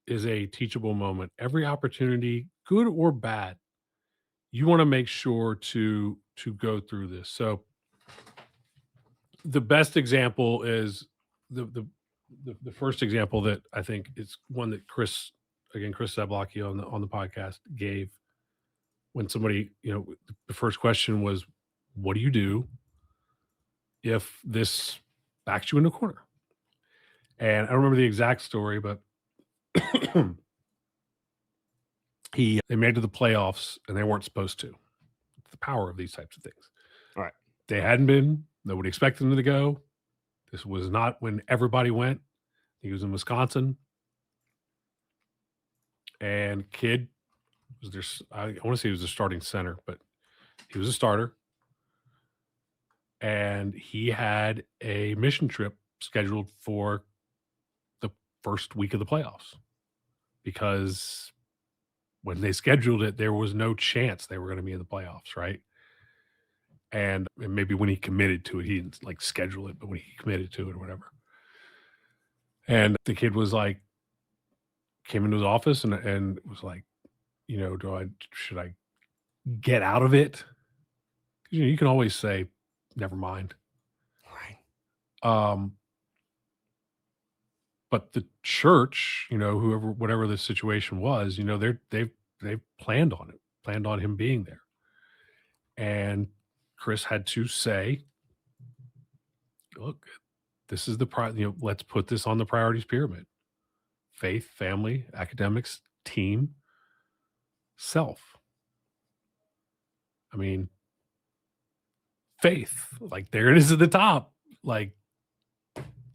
is a teachable moment. Every opportunity, good or bad, you want to make sure to go through this. So the best example is the first example that I think is one that Chris Zablocki on the podcast gave, when somebody, the first question was, what do you do if this backs you in a corner? And I don't remember the exact story, but they made it to the playoffs and they weren't supposed to. It's the power of these types of things. All right. They hadn't been. Nobody expected them to go. This was not when everybody went. He was in Wisconsin. And kid was there. I want to say he was a starting center, but he was a starter. And he had a mission trip scheduled for the first week of the playoffs, because when they scheduled it, there was no chance they were going to be in the playoffs, right? And maybe when he committed to it, he didn't like schedule it, but when he committed to it or whatever. And the kid was like, came into his office and was like, should I get out of it? You can always say, never mind. Right. But the church, whatever the situation was, they've planned on him being there. And Chris had to say, look, this is let's put this on the priorities pyramid: faith, family, academics, team, self. I mean, faith, like, there it is at the top. Like,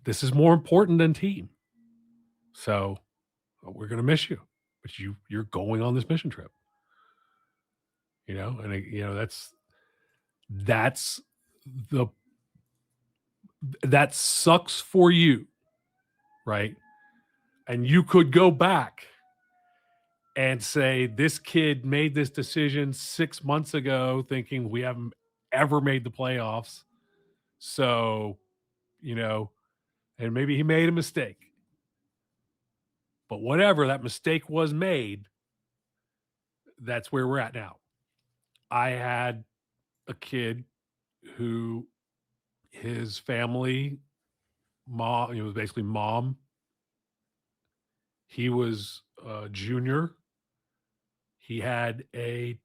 this is more important than team. So we're going to miss you, but you're going on this mission trip, and that sucks for you, right? And you could go back and say, this kid made this decision 6 months ago thinking we haven't ever made the playoffs. So, and maybe he made a mistake. But whatever that mistake was made, that's where we're at now. I had a kid who his family, mom, it was basically mom. He was a junior. He had a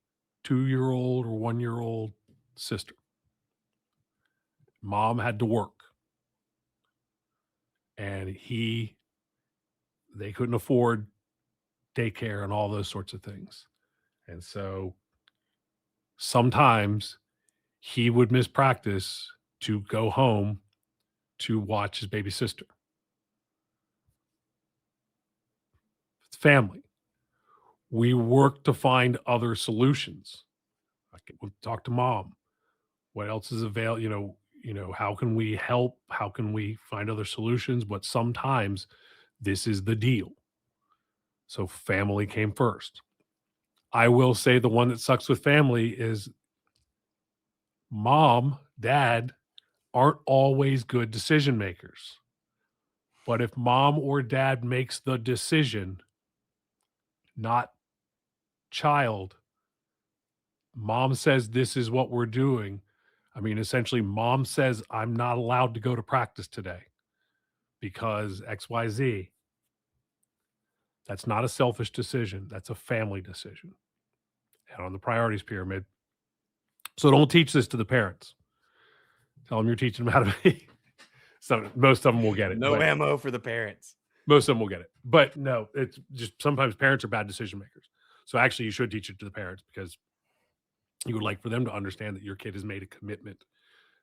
2-year-old or 1-year-old sister. Mom had to work. And they couldn't afford daycare and all those sorts of things. And so sometimes he would miss practice to go home to watch his baby sister. It's family. We work to find other solutions. We'll talk to mom. What else is available? How can we help? How can we find other solutions? But sometimes this is the deal. So family came first. I will say the one that sucks with family is mom, dad aren't always good decision makers. But if mom or dad makes the decision, not child, mom says this is what we're doing. I mean, essentially, mom says, I'm not allowed to go to practice today because XYZ. That's not a selfish decision. That's a family decision. And on the priorities pyramid. So don't teach this to the parents. Tell them you're teaching them how to be. So most of them will get it. No ammo for the parents. Most of them will get it. But no, it's just sometimes parents are bad decision makers. So actually, you should teach it to the parents because you would like for them to understand that your kid has made a commitment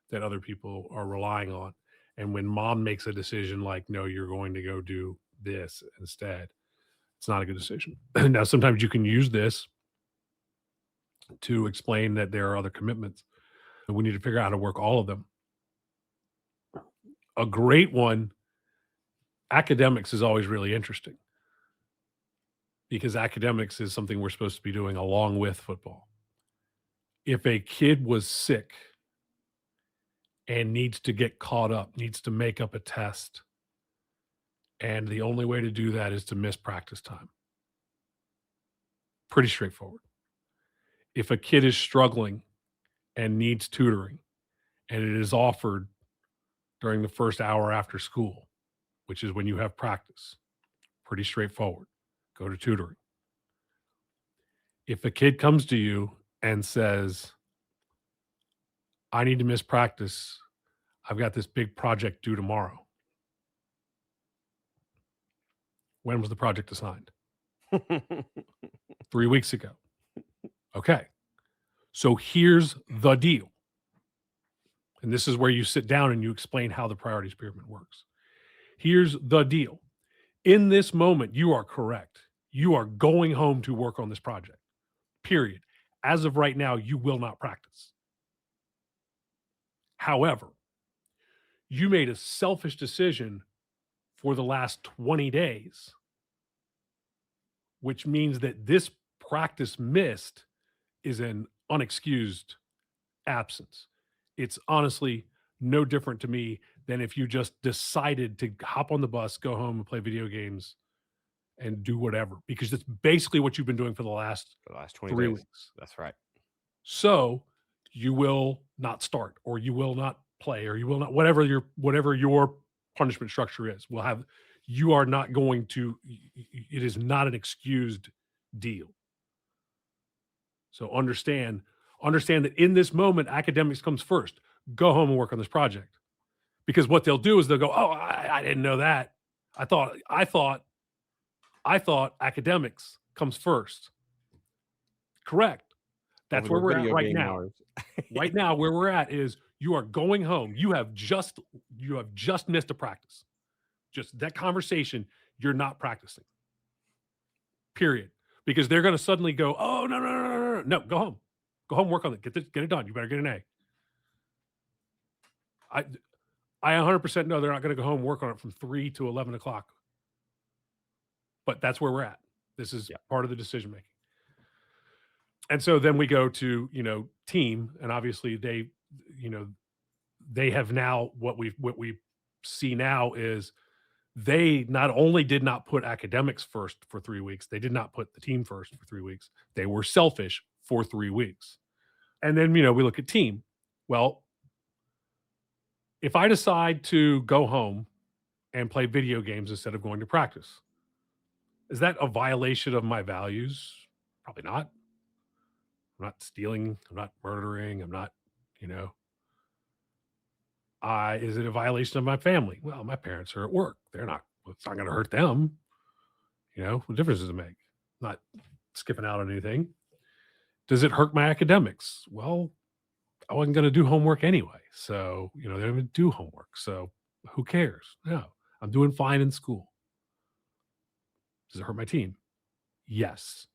that other people are relying on. And when mom makes a decision like, no, you're going to go do this instead, it's not a good decision. Now, sometimes you can use this to explain that there are other commitments. And we need to figure out how to work all of them. A great one, academics is always really interesting because academics is something we're supposed to be doing along with football. If a kid was sick and needs to get caught up, needs to make up a test, and the only way to do that is to miss practice time. Pretty straightforward. If a kid is struggling and needs tutoring and it is offered during the first hour after school, which is when you have practice, pretty straightforward. Go to tutoring. If a kid comes to you and says, I need to miss practice, I've got this big project due tomorrow. When was the project assigned? 3 weeks ago. Okay. So here's the deal. And this is where you sit down and you explain how the priorities pyramid works. Here's the deal. In this moment, you are correct. You are going home to work on this project. Period. As of right now, you will not practice. However, you made a selfish decision for the last 20 days, which means that this practice missed is an unexcused absence. It's honestly no different to me than if you just decided to hop on the bus, go home and play video games and do whatever, because that's basically what you've been doing for the last 20 3 days. weeks. That's right. So you will not start, or you will not play, or you will not, whatever your punishment structure is, you are not going to, it is not an excused deal. So understand that in this moment, academics comes first. Go home and work on this project. Because what they'll do is they'll go, oh, I didn't know that. I thought academics comes first. Correct. That's where we're at right now. Right now, where we're at is you are going home. You have just missed a practice. Just that conversation, you're not practicing. Period. Because they're going to suddenly go, oh, no, go home. Go home, work on it. Get it done. You better get an A. I 100% know they're not going to go home and work on it from 3 to 11 o'clock. But that's where we're at. This is part of the decision making. And so then we go to, team, and obviously they have now what we see now is they not only did not put academics first for 3 weeks, they did not put the team first for 3 weeks. They were selfish for 3 weeks. And then, we look at team. Well, if I decide to go home and play video games instead of going to practice, is that a violation of my values? Probably not. I'm not stealing. I'm not murdering. I'm not, is it a violation of my family? Well, my parents are at work. It's not going to hurt them. What difference does it make? Not skipping out on anything. Does it hurt my academics? Well, I wasn't going to do homework anyway. So, they don't even do homework. So who cares? No, I'm doing fine in school. Does it hurt my team? Yes.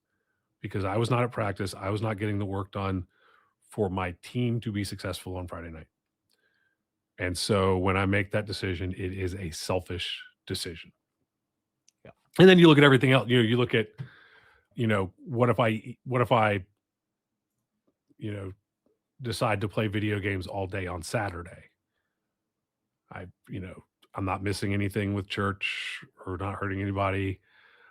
because I was not at practice. I was not getting the work done for my team to be successful on Friday night. And so when I make that decision, it is a selfish decision. Yeah. And then you look at everything else. You look at, what if I, you know, decide to play video games all day on Saturday? I, you know, I'm not missing anything with church or not hurting anybody.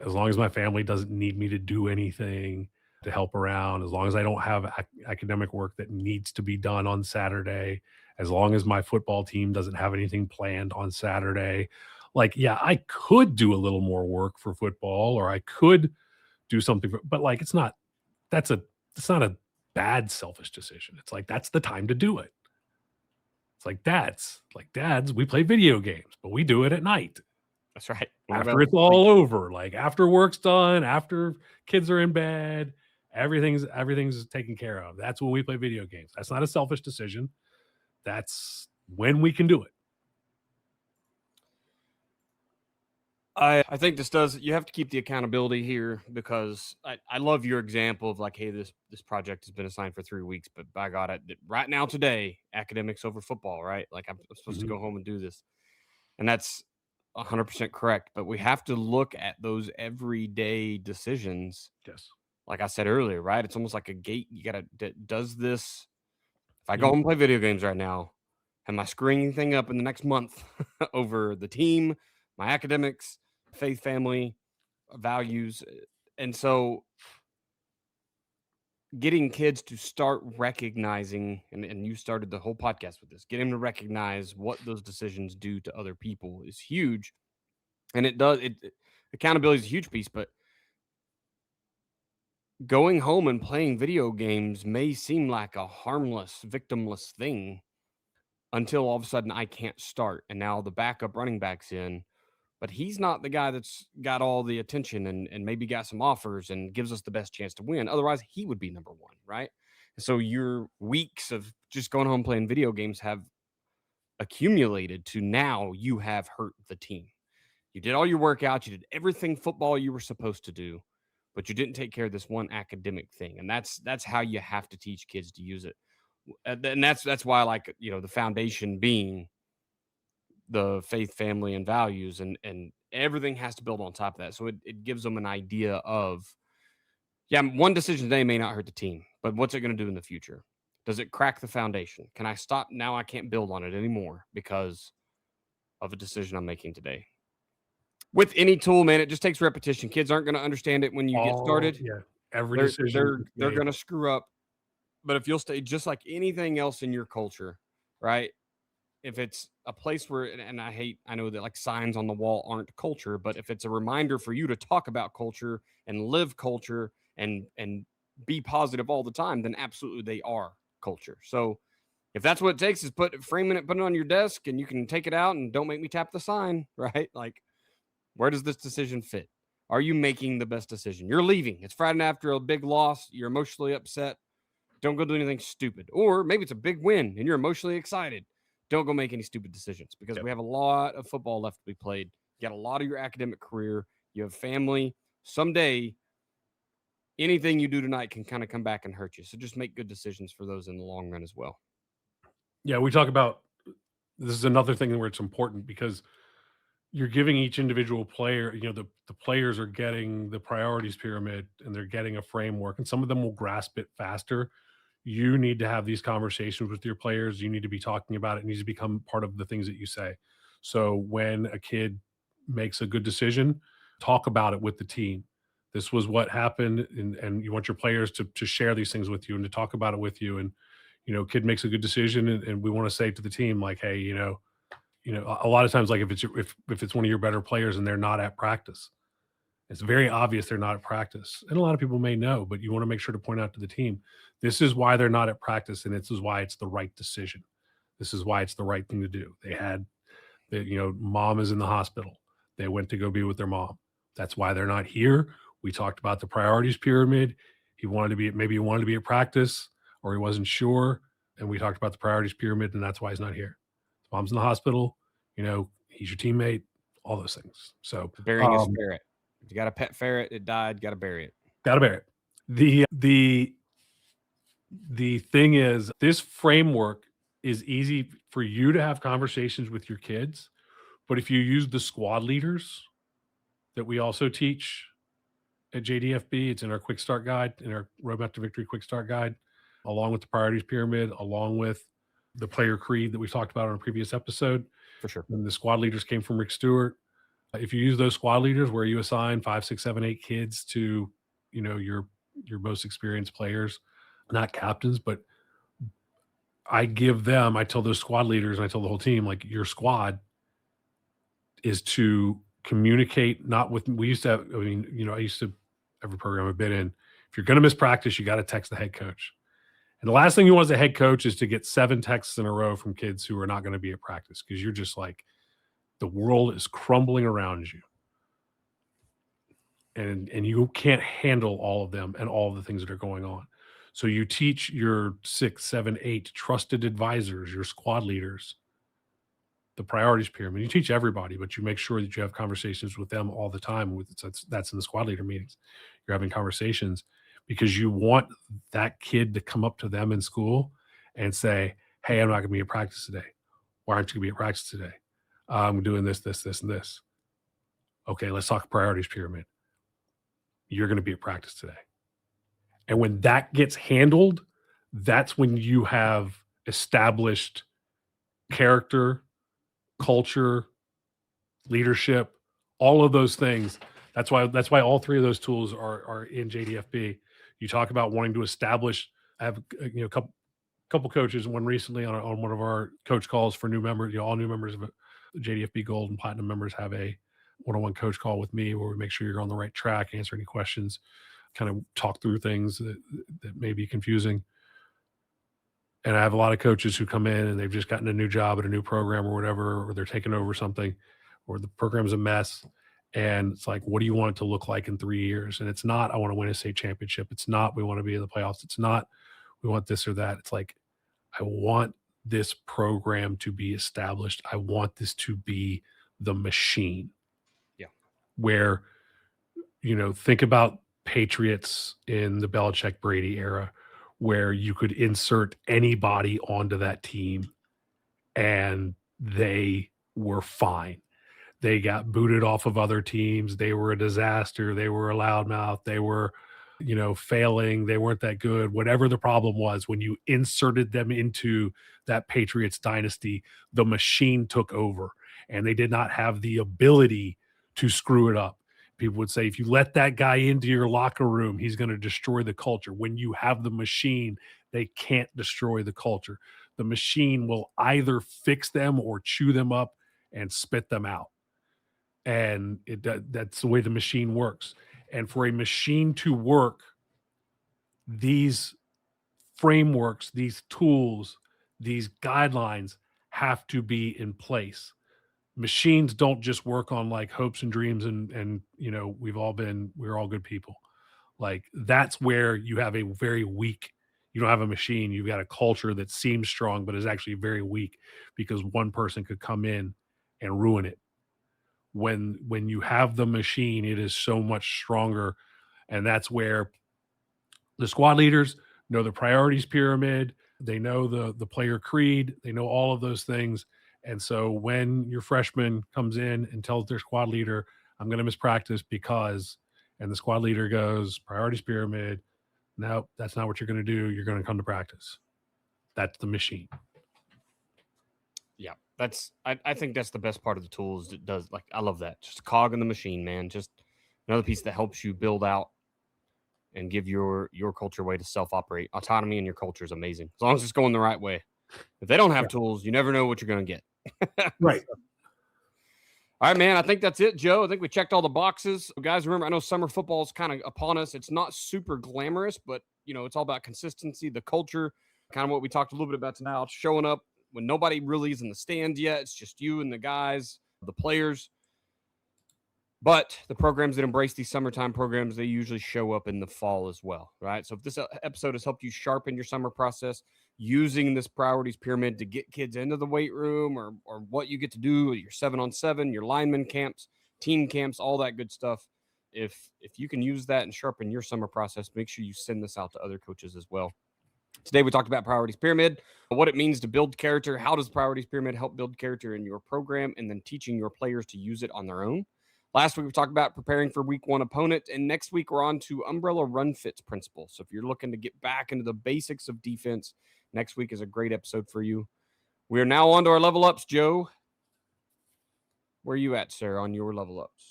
As long as my family doesn't need me to do anything to help around, as long as I don't have academic work that needs to be done on Saturday, as long as my football team doesn't have anything planned on Saturday, like, yeah, I could do a little more work for football or I could do something, but like, that's a, it's not a bad selfish decision. It's like, that's the time to do it. It's like dads, we play video games, but we do it at night. That's right. After it's all over, like after work's done, after kids are in bed, everything's taken care of. That's when we play video games. That's not a selfish decision. That's when we can do it. I think this does. You have to keep the accountability here because I love your example of like, hey, this project has been assigned for 3 weeks, but by God, right now today, academics over football, right? Like I'm supposed to go home and do this, and that's 100% correct. But we have to look at those everyday decisions. Yes. Like I said earlier, right? It's almost like a gate. You gotta does this. If I go home and play video games right now, am I screwing anything up in the next month over the team, my academics, faith, family, values? And so getting kids to start recognizing, and you started the whole podcast with this, get them to recognize what those decisions do to other people is huge. And accountability is a huge piece, but going home and playing video games may seem like a harmless, victimless thing until all of a sudden I can't start. And now the backup running back's in, but he's not the guy that's got all the attention and maybe got some offers and gives us the best chance to win. Otherwise, he would be number one, right? And so your weeks of just going home playing video games have accumulated to now you have hurt the team. You did all your workouts, you did everything football you were supposed to do, but you didn't take care of this one academic thing. And that's how you have to teach kids to use it. And that's why I like, the foundation being the faith, family, and values, and everything has to build on top of that. So it gives them an idea of, yeah, one decision today may not hurt the team, but what's it going to do in the future? Does it crack the foundation? Can I stop now? I can't build on it anymore because of a decision I'm making today. With any tool, man, it just takes repetition. Kids aren't going to understand it when you get started. Yeah, every decision They're going to screw up. But if you'll stay just like anything else in your culture, right? If it's a place where, and I know that like signs on the wall aren't culture, but if it's a reminder for you to talk about culture and live culture and be positive all the time, then absolutely they are culture. So if that's what it takes is framing it, put it on your desk, and you can take it out and don't make me tap the sign, right? Like, where does this decision fit? Are you making the best decision? You're leaving. It's Friday night after a big loss. You're emotionally upset. Don't go do anything stupid. Or maybe it's a big win and you're emotionally excited. Don't go make any stupid decisions because we have a lot of football left to be played. You got a lot of your academic career. You have family. Someday, anything you do tonight can kind of come back and hurt you. So just make good decisions for those in the long run as well. Yeah, we talk about this is another thing where it's important because you're giving each individual player, the players are getting the priorities pyramid and they're getting a framework, and some of them will grasp it faster. You need to have these conversations with your players. You need to be talking about it. It needs to become part of the things that you say. So when a kid makes a good decision, talk about it with the team. This was what happened, and you want your players to share these things with you and to talk about it with you. And kid makes a good decision, and we want to say to the team, like, hey, a lot of times, like if it's one of your better players and they're not at practice, it's very obvious they're not at practice. And a lot of people may know, but you want to make sure to point out to the team, this is why they're not at practice, and this is why it's the right decision. This is why it's the right thing to do. Mom is in the hospital. They went to go be with their mom. That's why they're not here. We talked about the priorities pyramid. Maybe he wanted to be at practice, or he wasn't sure. And we talked about the priorities pyramid, and that's why he's not here. His mom's in the hospital. He's your teammate, all those things. So burying his ferret. If you got a pet ferret, it died, got to bury it. Got to bury it. The thing is, this framework is easy for you to have conversations with your kids, but if you use the squad leaders that we also teach at JDFB, it's in our quick start guide, in our Roadmap to Victory quick start guide, along with the priorities pyramid, along with the player creed that we talked about on a previous episode. For sure. And the squad leaders came from Rick Stewart. If you use those squad leaders where you assign 5, 6, 7, 8 kids to, your most experienced players, not captains, but I tell those squad leaders and I tell the whole team, like, your squad is to communicate, not with, we used to have, I used to, every program I've been in, if you're going to miss practice, you got to text the head coach. And the last thing you want as a head coach is to get 7 texts in a row from kids who are not going to be at practice, because you're just like, the world is crumbling around you. And you can't handle all of them and all of the things that are going on. So you teach your 6, 7, 8 trusted advisors, your squad leaders, the priorities pyramid. You teach everybody, but you make sure that you have conversations with them all the time. That's in the squad leader meetings. You're having conversations because you want that kid to come up to them in school and say, hey, I'm not going to be at practice today. Why aren't you going to be at practice today? I'm doing this, this, this, and this. Okay, let's talk priorities pyramid. You're going to be at practice today. And when that gets handled, that's when you have established character, culture, leadership, all of those things. That's why all 3 of those tools are in JDFB. You talk about wanting to establish. I have a couple coaches, one recently on one of our coach calls for new members. All new members of JDFB Gold and Platinum members have a one-on-one coach call with me where we make sure you're on the right track, answer any questions, kind of talk through things that may be confusing. And I have a lot of coaches who come in and they've just gotten a new job at a new program or whatever, or they're taking over something, or the program's a mess. And it's like, what do you want it to look like in 3 years? And it's not, I want to win a state championship. It's not, we want to be in the playoffs. It's not, we want this or that. It's like, I want this program to be established. I want this to be the machine. Yeah. Where, think about Patriots in the Belichick Brady era, where you could insert anybody onto that team and they were fine. They got booted off of other teams. They were a disaster. They were a loudmouth. They were, failing. They weren't that good. Whatever the problem was, when you inserted them into that Patriots dynasty, the machine took over and they did not have the ability to screw it up. People would say, if you let that guy into your locker room, he's going to destroy the culture. When you have the machine, they can't destroy the culture. The machine will either fix them or chew them up and spit them out. And that's the way the machine works. And for a machine to work, these frameworks, these tools, these guidelines have to be in place. Machines don't just work on like hopes and dreams and we're all good people. Like, that's where you have a very weak, you don't have a machine, you've got a culture that seems strong but is actually very weak because one person could come in and ruin it. When you have the machine, it is so much stronger. And that's where the squad leaders know the priorities pyramid, they know the player creed, they know all of those things. And so when your freshman comes in and tells their squad leader, I'm going to miss practice because, and the squad leader goes, priorities pyramid, no, that's not what you're going to do. You're going to come to practice. That's the machine. Yeah, I think that's the best part of the tools. It does, like, I love that. Just a cog in the machine, man. Just another piece that helps you build out and give your culture a way to self-operate. Autonomy in your culture is amazing, as long as it's going the right way. If they don't have tools, you never know what you're going to get. Right. All right, man. I think that's it, Joe. I think we checked all the boxes. Guys, remember, I know summer football is kind of upon us. It's not super glamorous, but, it's all about consistency, the culture, kind of what we talked a little bit about tonight, showing up when nobody really is in the stand yet. It's just you and the guys, the players. But the programs that embrace these summertime programs, they usually show up in the fall as well, right? So if this episode has helped you sharpen your summer process using this priorities pyramid to get kids into the weight room or what you get to do, your 7-on-7, your lineman camps, team camps, all that good stuff, if you can use that and sharpen your summer process, make sure you send this out to other coaches as well. Today we talked about priorities pyramid, what it means to build character, how does priorities pyramid help build character in your program, and then teaching your players to use it on their own. Last week we talked about preparing for week 1 opponent, and next week we're on to umbrella run fits principle. So if you're looking to get back into the basics of defense, next week is a great episode for you. We are now on to our level ups, Joe. Where are you at, sir, on your level ups?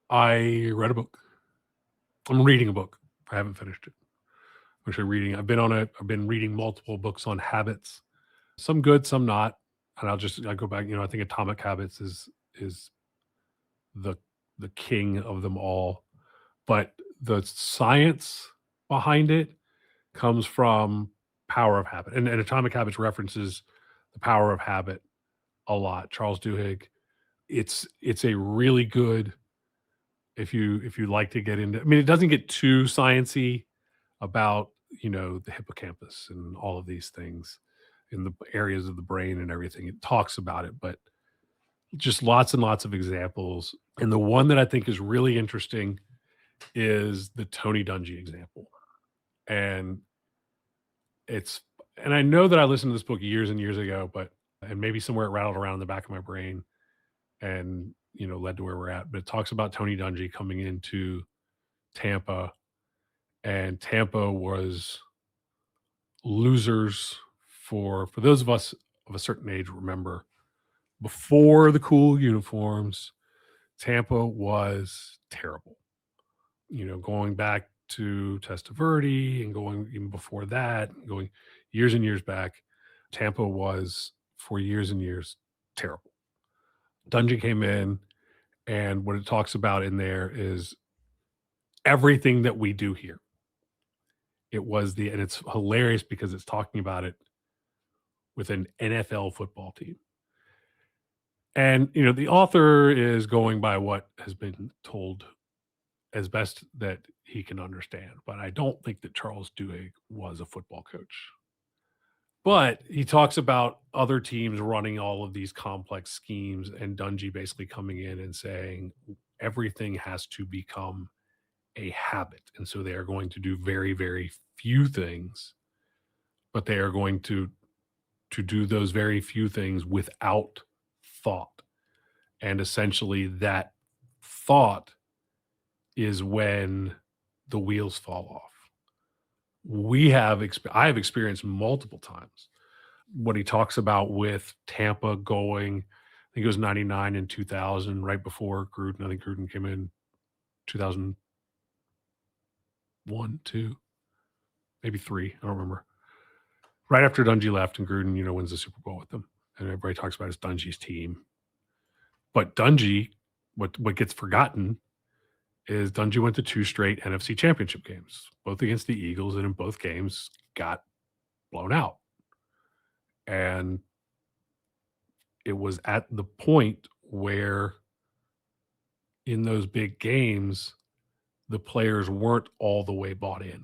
I read a book. I'm reading a book. I haven't finished it. I'm actually reading. I've been reading multiple books on habits. Some good, some not. And I'll go back. I think Atomic Habits is the king of them all. But the science behind it comes from Power of Habit. And Atomic Habits references the Power of Habit a lot. Charles Duhigg. It's a really good, if you like to get into, it doesn't get too sciencey about, the hippocampus and all of these things in the areas of the brain and everything. It talks about it, but just lots and lots of examples. And the one that I think is really interesting is the Tony Dungy example. And I know that I listened to this book years and years ago, and maybe somewhere it rattled around in the back of my brain and, led to where we're at. But it talks about Tony Dungy coming into Tampa, and Tampa was losers for those of us of a certain age, remember, before the cool uniforms, Tampa was terrible. Going back to Testaverde and going even before that, going years and years back, Tampa was for years and years terrible. Dungy came in, and what it talks about in there is everything that we do here. And it's hilarious because it's talking about it with an NFL football team. And, the author is going by what has been told as best that he can understand. But I don't think that Charles Duhigg was a football coach. But he talks about other teams running all of these complex schemes, and Dungy basically coming in and saying everything has to become a habit. And so they are going to do very, very few things, but they are going to do those very few things without thought. And essentially that thought is when the wheels fall off. I have experienced multiple times what he talks about with Tampa going, I think it was 99 and 2000, right before Gruden. I think Gruden came in 2001, 2, maybe 3. I don't remember. Right after Dungy left and Gruden, wins the Super Bowl with them. And everybody talks about his Dungy's team. But Dungy, what gets forgotten is Dungy went to 2 straight NFC championship games, both against the Eagles, and in both games got blown out. And it was at the point where in those big games, the players weren't all the way bought in.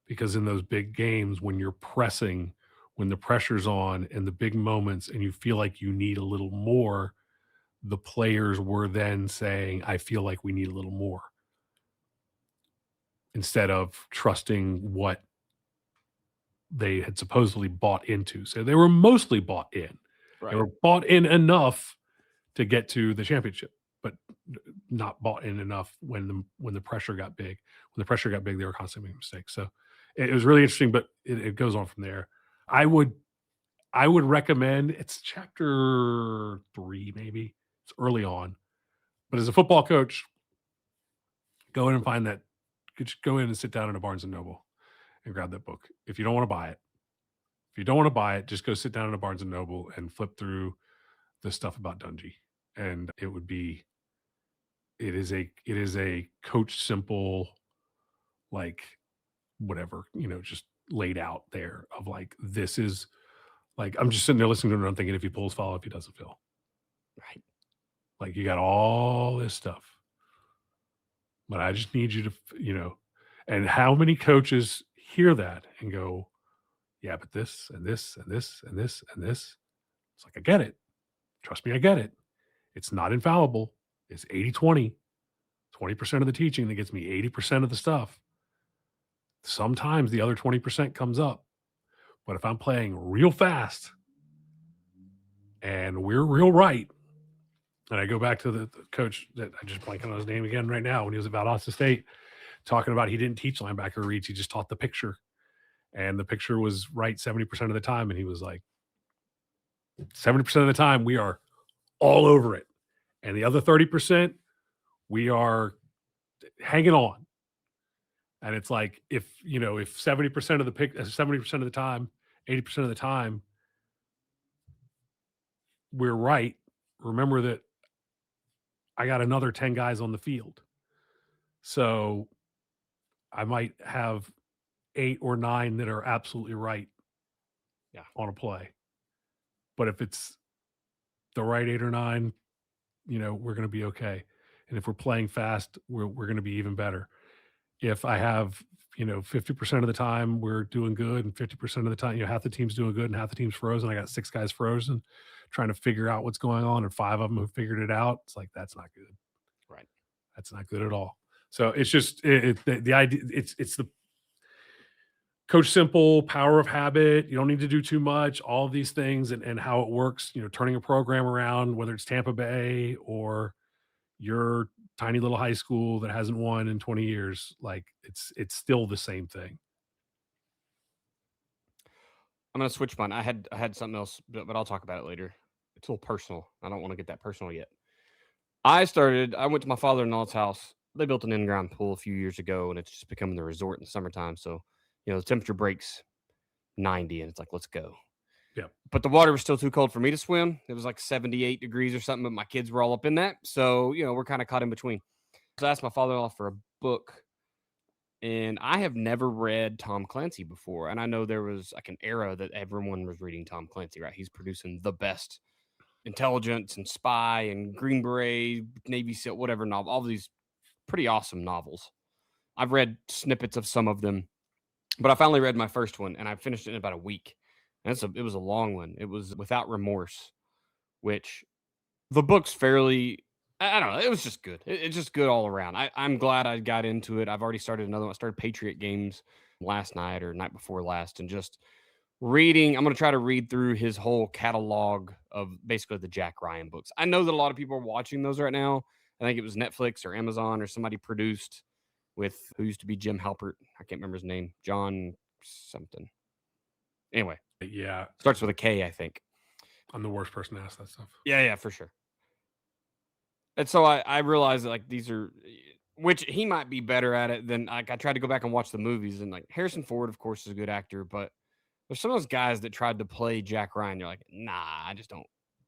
Because in those big games, when you're pressing, when the pressure's on and the big moments and you feel like you need a little more, the players were then saying, I feel like we need a little more, instead of trusting what they had supposedly bought into. So they were mostly bought in. Right. They were bought in enough to get to the championship, but not bought in enough when the pressure got big. When the pressure got big, they were constantly making mistakes. So it was really interesting, but it goes on from there. I would recommend, it's chapter 3, maybe. It's early on. But as a football coach, go in and find that. Just go in and sit down in a Barnes & Noble and grab that book. If you don't want to buy it, just go sit down in a Barnes & Noble and flip through the stuff about Dungy. And it is a Coach Simple, like, whatever, just laid out there of like, this is like, I'm just sitting there listening to him and I'm thinking, if he pulls foul, if he doesn't feel. Right. Like, you got all this stuff, but I just need you to, and how many coaches hear that and go, yeah, but this and this and this and this and this. It's like, I get it. Trust me, I get it. It's not infallible. It's 80-20, 20% of the teaching that gets me 80% of the stuff. Sometimes the other 20% comes up. But if I'm playing real fast and we're real right, and I go back to the coach that I just blanking on his name again right now when he was at Valdosta State, talking about he didn't teach linebacker reads, he just taught the picture. And the picture was right 70% of the time. And he was like, 70% of the time, we are all over it. And the other 30%, we are hanging on. And it's like, if 70% of the 70% of the time, 80% of the time, we're right, remember that I got another 10 guys on the field. So I might have 8 or 9 that are absolutely right on a play. But if it's the right 8 or 9, we're going to be okay. And if we're playing fast, we're going to be even better. If I have, 50% of the time we're doing good and 50% of the time, half the team's doing good and half the team's frozen. I got 6 guys frozen trying to figure out what's going on and 5 of them have figured it out. It's like, that's not good. Right. That's not good at all. So it's just the idea. It's the coach simple, power of habit. You don't need to do too much, all of these things and how it works, turning a program around, whether it's Tampa Bay or your tiny little high school that hasn't won in 20 years, like it's still the same thing. I'm gonna switch mine. I had something else, but I'll talk about it later. It's a little personal. I don't want to get that personal yet. I went to my father-in-law's house. They built an in-ground pool a few years ago, and it's just becoming the resort in the summertime. So, the temperature breaks 90, and it's like, let's go. Yeah. But the water was still too cold for me to swim. It was like 78 degrees or something, but my kids were all up in that. So, we're kind of caught in between. So I asked my father-in-law for a book, and I have never read Tom Clancy before. And I know there was like an era that everyone was reading Tom Clancy, right? He's producing the best intelligence and spy and Green Beret, Navy SEAL, whatever novel, all these pretty awesome novels. I've read snippets of some of them, but I finally read my first one and I finished it in about a week. And it was a long one. It was Without Remorse, which the book's fairly, I don't know, it was just good. It's just good all around. I'm glad I got into it. I've already started another one. I started Patriot Games last night or night before last, and just reading. I'm going to try to read through his whole catalog of basically the Jack Ryan books. I know that a lot of people are watching those right now. I think it was Netflix or Amazon or somebody produced with who used to be Jim Halpert. I can't remember his name. John something. Anyway. Yeah. Starts with a K, I think. I'm the worst person to ask that stuff. Yeah, for sure. And so I realized that like these are, which he might be better at it than like I tried to go back and watch the movies, and like Harrison Ford, of course, is a good actor, but there's some of those guys that tried to play Jack Ryan. You're like, nah,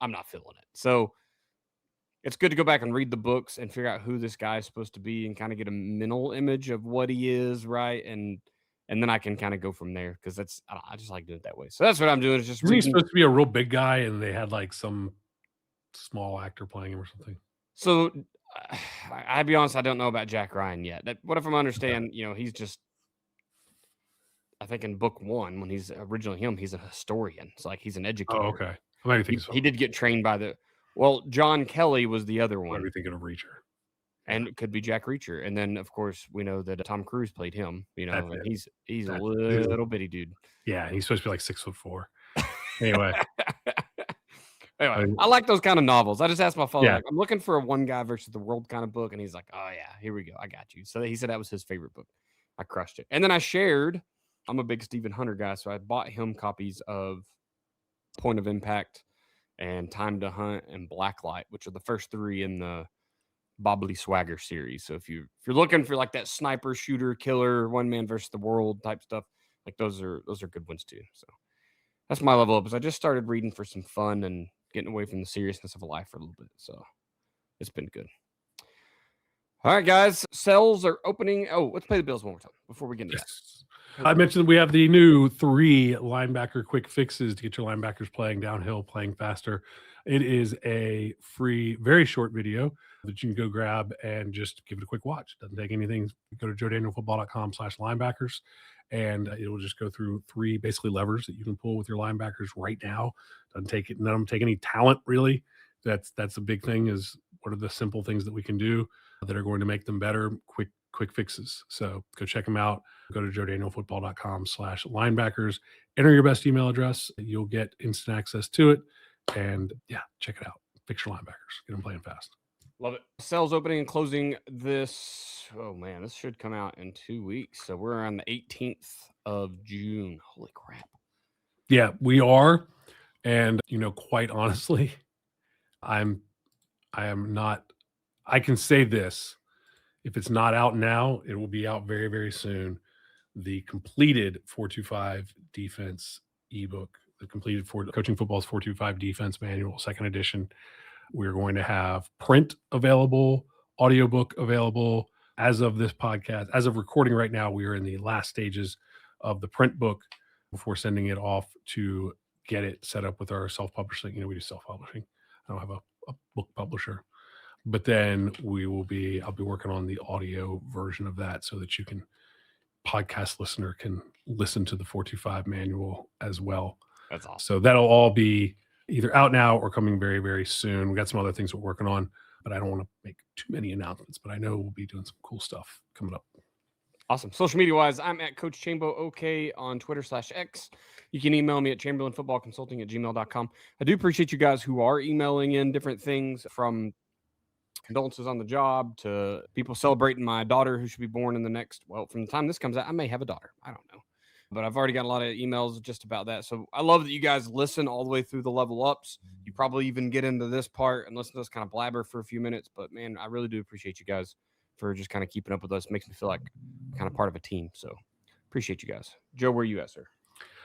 I'm not feeling it. So it's good to go back and read the books and figure out who this guy is supposed to be and kind of get a mental image of what he is, right? And then I can kind of go from there because I just like doing it that way. So that's what I'm doing. Is just Isn't he supposed to be a real big guy and they had like some small actor playing him or something? So I'll be honest, I don't know about Jack Ryan yet. What if I'm understand, he's just, I think in book 1, when he's originally him, he's a historian. It's like he's an educator. Oh, okay. I might be thinking he did get trained by John Kelly was the other one. I might be thinking of Reacher. And it could be Jack Reacher. And then, of course, we know that Tom Cruise played him, and he's a little bitty dude. Yeah, he's supposed to be like 6'4". Anyway. Anyway, I like those kind of novels. I just asked my father, like, I'm looking for a one guy versus the world kind of book. And he's like, oh, yeah, here we go. I got you. So he said that was his favorite book. I crushed it. And then I'm a big Stephen Hunter guy. So I bought him copies of Point of Impact and Time to Hunt and Blacklight, which are the first 3 in the Bobbly Swagger series. So if you're looking for like that sniper shooter killer, one man versus the world type stuff, like those are good ones too. So that's my level up. Is I just started reading for some fun and getting away from the seriousness of life for a little bit. So it's been good. All right, guys. Cells are opening. Oh, let's pay the bills one more time before we get into that. I mentioned we have the new 3 linebacker quick fixes to get your linebackers playing downhill, playing faster. It is a free, very short video that you can go grab and just give it a quick watch. Doesn't take anything. Go to joedanielfootball.com/linebackers, and it will just go through 3 basically levers that you can pull with your linebackers right now. Doesn't take any talent really. That's a big thing, is what are the simple things that we can do that are going to make them better, quick fixes. So go check them out. Go to joedanielfootball.com/linebackers, enter your best email address. You'll get instant access to it. And yeah, check it out. Fix your linebackers. Get them playing fast. Love it. Sales opening and closing this. Oh man, this should come out in 2 weeks. So we're on the 18th of June. Holy crap. Yeah, we are. And, quite honestly, I am not, I can say this. If it's not out now, it will be out very, very soon. The completed 425 defense ebook, the completed Coaching Football's 425 defense manual, second edition. We're going to have print available, audiobook available. As of this podcast, as of recording right now, we are in the last stages of the print book before sending it off to get it set up with our self-publishing. We do self-publishing. I don't have a book publisher. But then I'll be working on the audio version of that so that podcast listener can listen to the 425 manual as well. That's awesome. So that'll all be either out now or coming very, very soon. We got some other things we're working on, but I don't want to make too many announcements, but I know we'll be doing some cool stuff coming up. Awesome. Social media wise, I'm at Coach Chambo OK on Twitter/X. You can email me at chamberlainfootballconsulting@gmail.com. I do appreciate you guys who are emailing in different things, from condolences on the job to people celebrating my daughter who should be born in from the time this comes out, I may have a daughter. I don't know. But I've already got a lot of emails just about that. So I love that you guys listen all the way through the level ups. You probably even get into this part and listen to us kind of blabber for a few minutes. But man, I really do appreciate you guys for just kind of keeping up with us. It makes me feel like kind of part of a team. So appreciate you guys. Joe, where are you at, sir?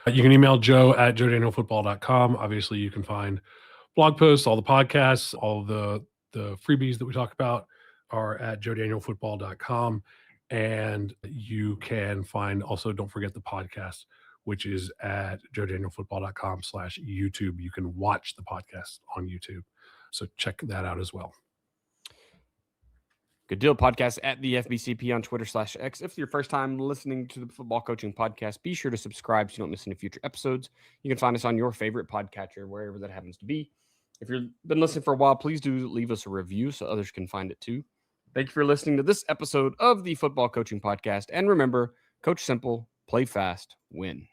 You can email Joe at joedanielfootball.com. Obviously, you can find blog posts, all the podcasts, all the freebies that we talk about are at joedanielfootball.com. And you can find, also, don't forget the podcast, which is at joedanielfootball.com/YouTube. You can watch the podcast on YouTube. So check that out as well. Good deal. Podcast at the FBCP on Twitter/X. If it's your first time listening to the Football Coaching Podcast, be sure to subscribe so you don't miss any future episodes. You can find us on your favorite podcatcher, wherever that happens to be. If you've been listening for a while, please do leave us a review so others can find it too. Thank you for listening to this episode of the Football Coaching Podcast. And remember, coach simple, play fast, win.